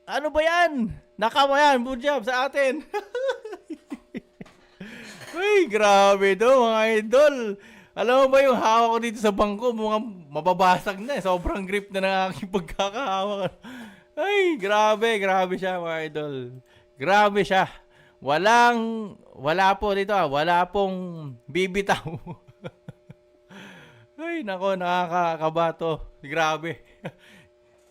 Ano ba yan? Nakama yan. Good job sa atin. Ay, grabe to, mga idol. Alam mo ba yung hawak ko dito sa bangko? Mukhang mababasag na. Sobrang grip na ng aking pagkakahawak. Ay, grabe. Grabe siya, mga idol. Grabe siya. Wala po dito wala pong bibitaw. Ay, nako, nakakakaba to. Grabe.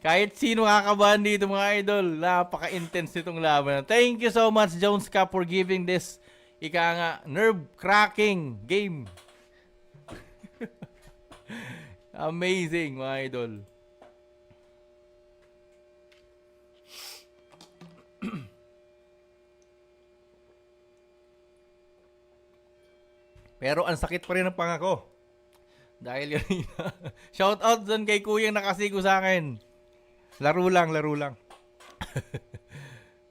Kahit sino kakabahan dito mga idol. Napaka-intense nitong laban. Thank you so much, Jones Cup, for giving this nerve-cracking game. Amazing, mga idol. Pero ang sakit pa rin ng pangako. Dahil kanina. Shout out dun kay kuyang nakasigo sa akin. Laro lang.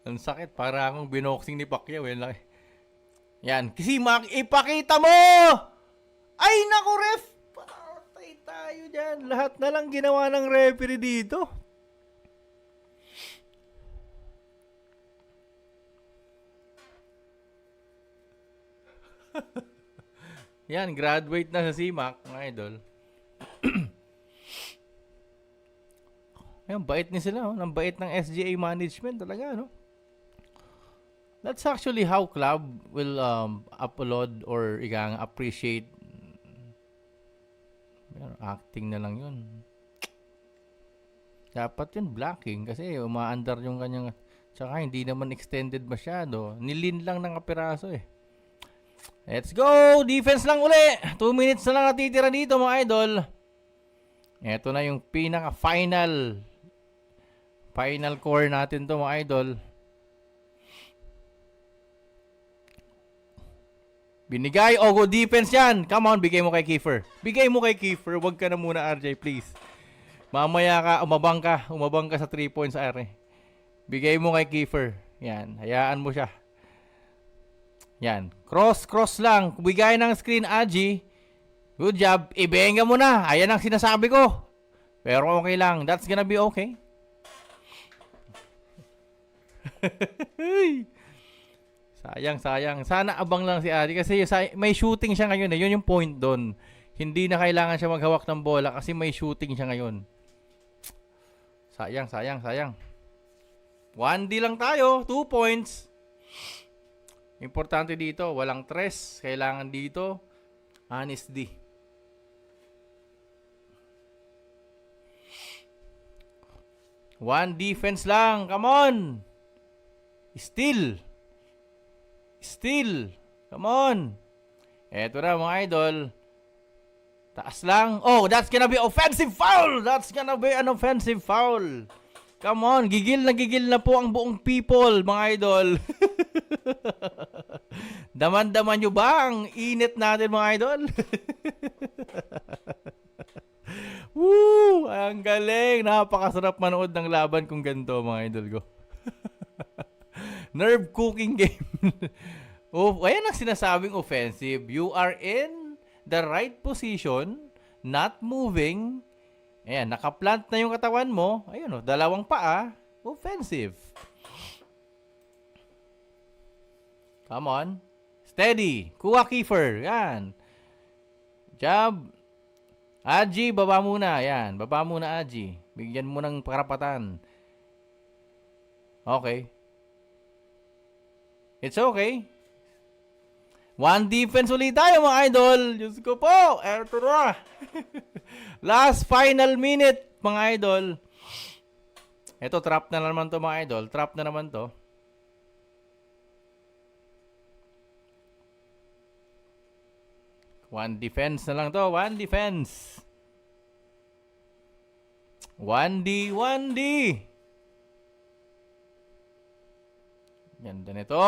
Ang sakit. Para akong binoxing ni Pacquiao. Yan. Kasi ipakita mo! Ay, naku, ref! Patay tayo dyan. Lahat na lang ginawa ng referee dito. Yan, graduate na sa CMAC, mga idol. Ayun, bait ni sila, oh. Ang bait ng SGA management talaga, no? That's actually how club will upload or appreciate. Acting na lang yun. Dapat yun blocking kasi umaandar yung kanyang, tsaka hindi naman extended masyado. Nilin lang ng kapiraso eh. Let's go! Defense lang uli. 2 minutes na lang natitira dito mga idol. Ito na yung pinaka-final core natin to mga idol. Binigay. Go defense yan. Come on, bigay mo kay Kiefer. Huwag ka na muna RJ, please. Mamaya ka, umabang ka sa 3 points RJ. Bigay mo kay Kiefer. Yan, hayaan mo siya. Yan. Cross lang. Bigay ng screen, Aji. Good job. Ibenga mo na. Ayan ang sinasabi ko. Pero okay lang. That's gonna be okay. Sayang. Sana abang lang si Aji. Kasi may shooting siya ngayon. Yun yung point doon. Hindi na kailangan siya maghawak ng bola kasi may shooting siya ngayon. Sayang. 1D lang tayo. 2 points. Importante dito, walang tres. Kailangan dito, honest D. One defense lang. Come on. Still. Come on. Eto na mga idol. Taas lang. Oh, that's gonna be offensive foul. That's gonna be an offensive foul. Come on. Gigil na po ang buong people, mga idol. Daman-daman nyo ba ang init natin mga idol? Woo! Ang galing! Napakasarap manood ng laban kung ganito mga idol ko. Nerve cooking game. Ayan ang sinasabing offensive. You are in the right position, not moving. Ayan, nakaplant na yung katawan mo. Ayun, dalawang paa. Offensive. Come on. Steady. Kuha Kiefer. Yan. Jab. Aji, baba muna. Yan. Baba muna, Aji. Bigyan mo ng karapatan. Okay. It's okay. One defense ulit tayo mga idol. Diyos ko po. Eto na. Last final minute mga idol. Ito trap na naman to mga idol. Trap na naman to. One defense na lang to. One defense. 1D. Ganda nito.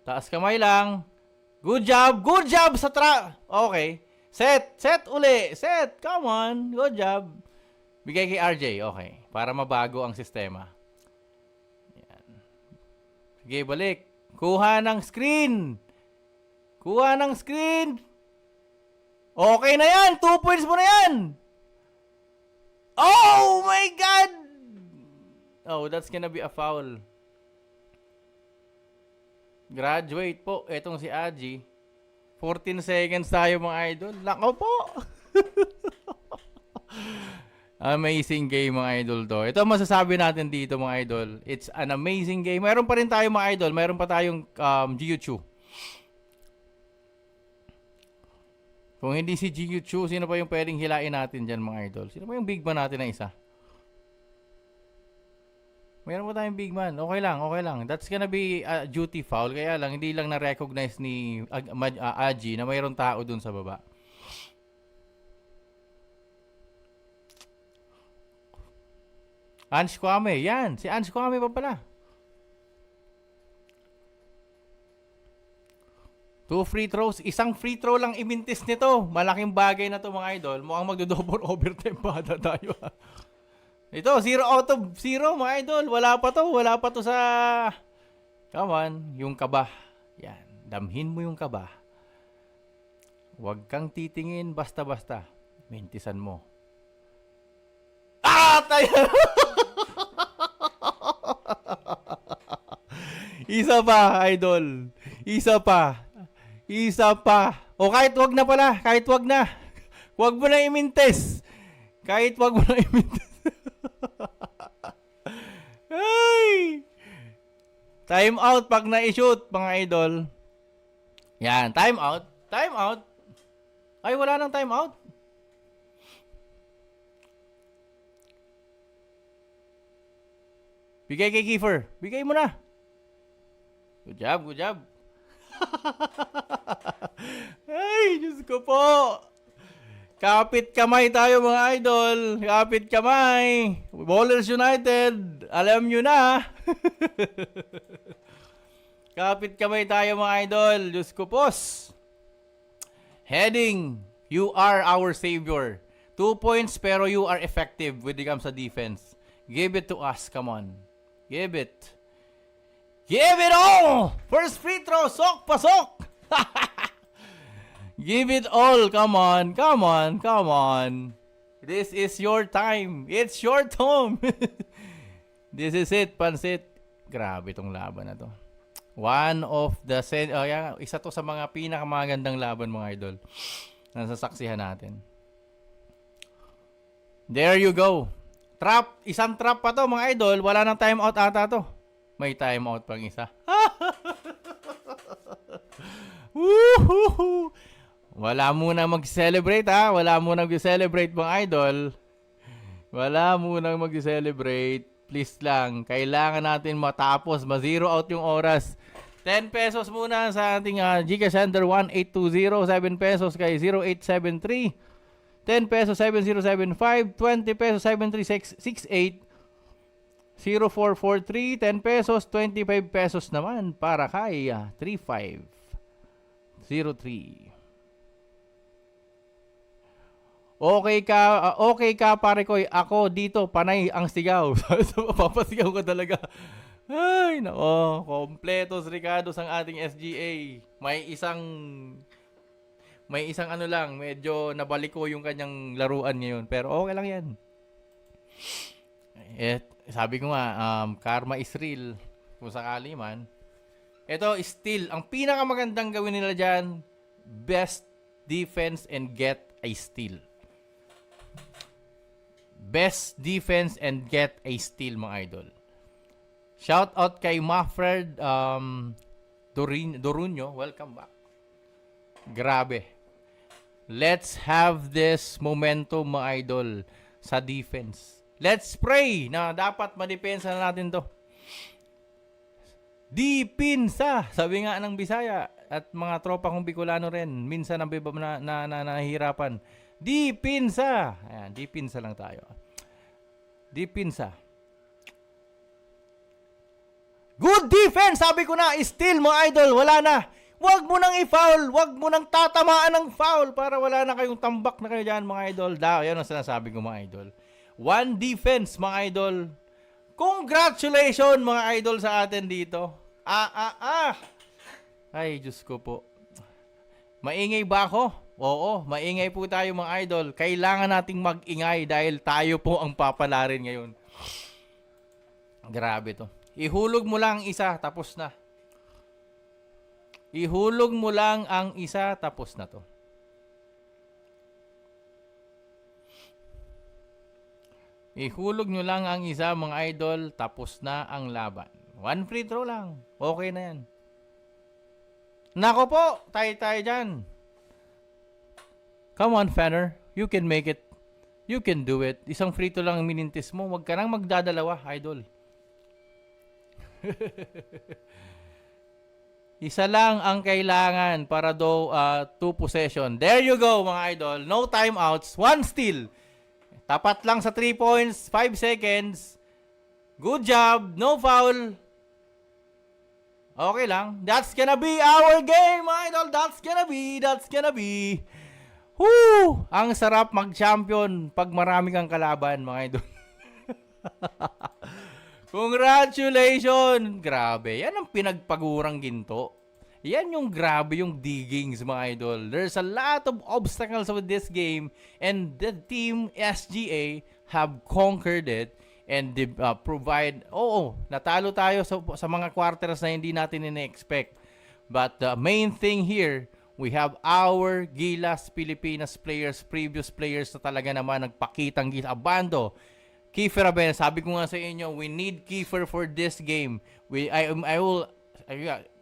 Taas kamay lang. Good job sa Okay. Set uli. Come on. Good job. Bigay kay RJ. Okay. Para mabago ang sistema. Yan. Sige, balik. Kuha ng screen. Okay na yan. 2 points mo na yan. Oh my God. Oh, that's gonna be a foul. Graduate po. Etong si Aji. 14 seconds tayo mga idol. Lako po. Amazing game mga idol to. Ito masasabi natin dito mga idol. It's an amazing game. Mayroon pa rin tayo mga idol. Mayroon pa tayong Jiu-Jitsu. Kung hindi si Jiu-Jitsu, sino pa yung pwedeng hilain natin dyan mga idol? Sino pa yung big man natin na isa? Mayroon pa tayong big man. Okay lang, okay lang. That's gonna be a duty foul. Kaya lang, hindi lang na-recognize ni Aji na mayroong tao dun sa baba. Ange Kwame. Yan. Si Ange Kwame pa pala. 2 free throws. Isang free throw lang imintis nito. Malaking bagay na to mga idol. Mukhang magdo-double overtime pa tayo. Ito, 0 out of 0 mga idol. Wala pa to. Wala pa to sa... Come on. Yung kaba. Yan. Damhin mo yung kaba. Huwag kang titingin basta-basta. Mintisan mo. Ah! Tayo! Isa pa, idol. Isa pa. Isa pa. O kahit wag na pala. Kahit wag na. Wag mo na imintes. Kahit wag mo na imintes. Ay! Time out pag na-shoot, mga idol. Yan, time out. Time out. Ay, wala nang time out. Bigay kay Kiefer. Bigay mo na. Good job, good job. Ay, Diyos ko po. Kapit kamay tayo mga idol. Kapit kamay. Ballers United. Alam nyo na. Kapit kamay tayo mga idol. Diyos ko pos. Heading. You are our savior. 2 points pero you are effective when it comes to defense. Give it to us. Come on. Give it. Give it all! First free throw. Sok pasok. Give it all. Come on. Come on. Come on. This is your time. It's your time. This is it, Pansit. Grabe itong laban na to. One of the... isa to sa mga pinakamagandang laban mga idol. Nasasaksihan natin. There you go. Trap. Isang trap pa to mga idol. Wala nang timeout ata to. May timeout pang isa. Woohoo! Wala muna mag-celebrate ha. Wala muna mag-celebrate mga idol. Wala muna mag-celebrate. Please lang. Kailangan natin matapos. Ma-zero out yung oras. 10 pesos muna sa ating GCash Sender 1820. 7 pesos kay 0873. 10 pesos 7075. 20 pesos 7368. 0443. 10 pesos. 25 pesos naman para kay 3503. Okay ka pare ko. Ako dito panay ang sigaw. Papasigaw ko talaga. Ay, nako. Kompletos Ricardo ang ating SGA. May isang ano lang, medyo nabalik ko yung kanyang laruan ngayon. Pero okay lang yan. Sabi ko nga, karma is real. Kung sakali man. Ito, still, ang pinakamagandang gawin nila dyan, best defense and get a steal. Best defense and get a steal mga idol. Shout out kay Maffred Dorunyo. Welcome back. Grabe. Let's have this momentum mga idol sa defense. Let's pray na dapat madepensa na natin to. Dipinsa. Sabi nga ng Bisaya at mga tropa kong Bicolano rin. Minsan nahihirapan. Dipinsa. Ayan, dipinsa lang tayo. Dipinsa. Good defense, sabi ko na, still mga idol, wala na. Huwag mo nang i-foul, huwag mo nang tatamaan ng foul para wala na kayong tambak na kayo dyan mga idol. Yan ang sinasabi ko mga idol. One defense mga idol. Congratulations mga idol sa atin dito. Ay, Diyos ko po. Maingay ba ako? Oo, maingay po tayo mga idol. Kailangan nating mag-ingay dahil tayo po ang papalarin ngayon. Grabe to. Ihulog mo lang isa, tapos na. Ihulog mo lang ang isa, tapos na to. Ihulog nyo lang ang isa, mga idol, tapos na ang laban. 1 free throw lang. Okay na yan. Nako po, tayo dyan. Come on, Fenner. You can make it. You can do it. Isang free throw lang ang minintis mo. Huwag ka nang magdadalawa, idol. Isa lang ang kailangan para do 2 possession. There you go, mga idol. No timeouts. 1 steal. Tapat lang sa 3 points. 5 seconds. Good job. No foul. Okay lang. That's gonna be our game, mga idol. That's gonna be. Woo! Ang sarap mag-champion pag marami kang kalaban, mga idol. Congratulations! Grabe. Yan ang pinagpagurang ginto. Yan yung grabe yung diggings, mga idol. There's a lot of obstacles with this game and the team SGA have conquered it and they provide... natalo tayo sa mga quarters na hindi natin ina-expect. But the main thing here, we have our Gilas Pilipinas players, previous players na talaga naman nagpakitang Abando, Kiefer Aben, sabi ko nga sa inyo, we need Kiefer for this game.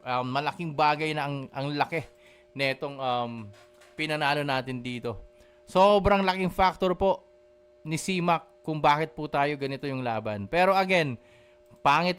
Malaking bagay na ang laki netong pinanalo natin dito. Sobrang laking factor po ni CMAC kung bakit po tayo ganito yung laban. Pero again, pangit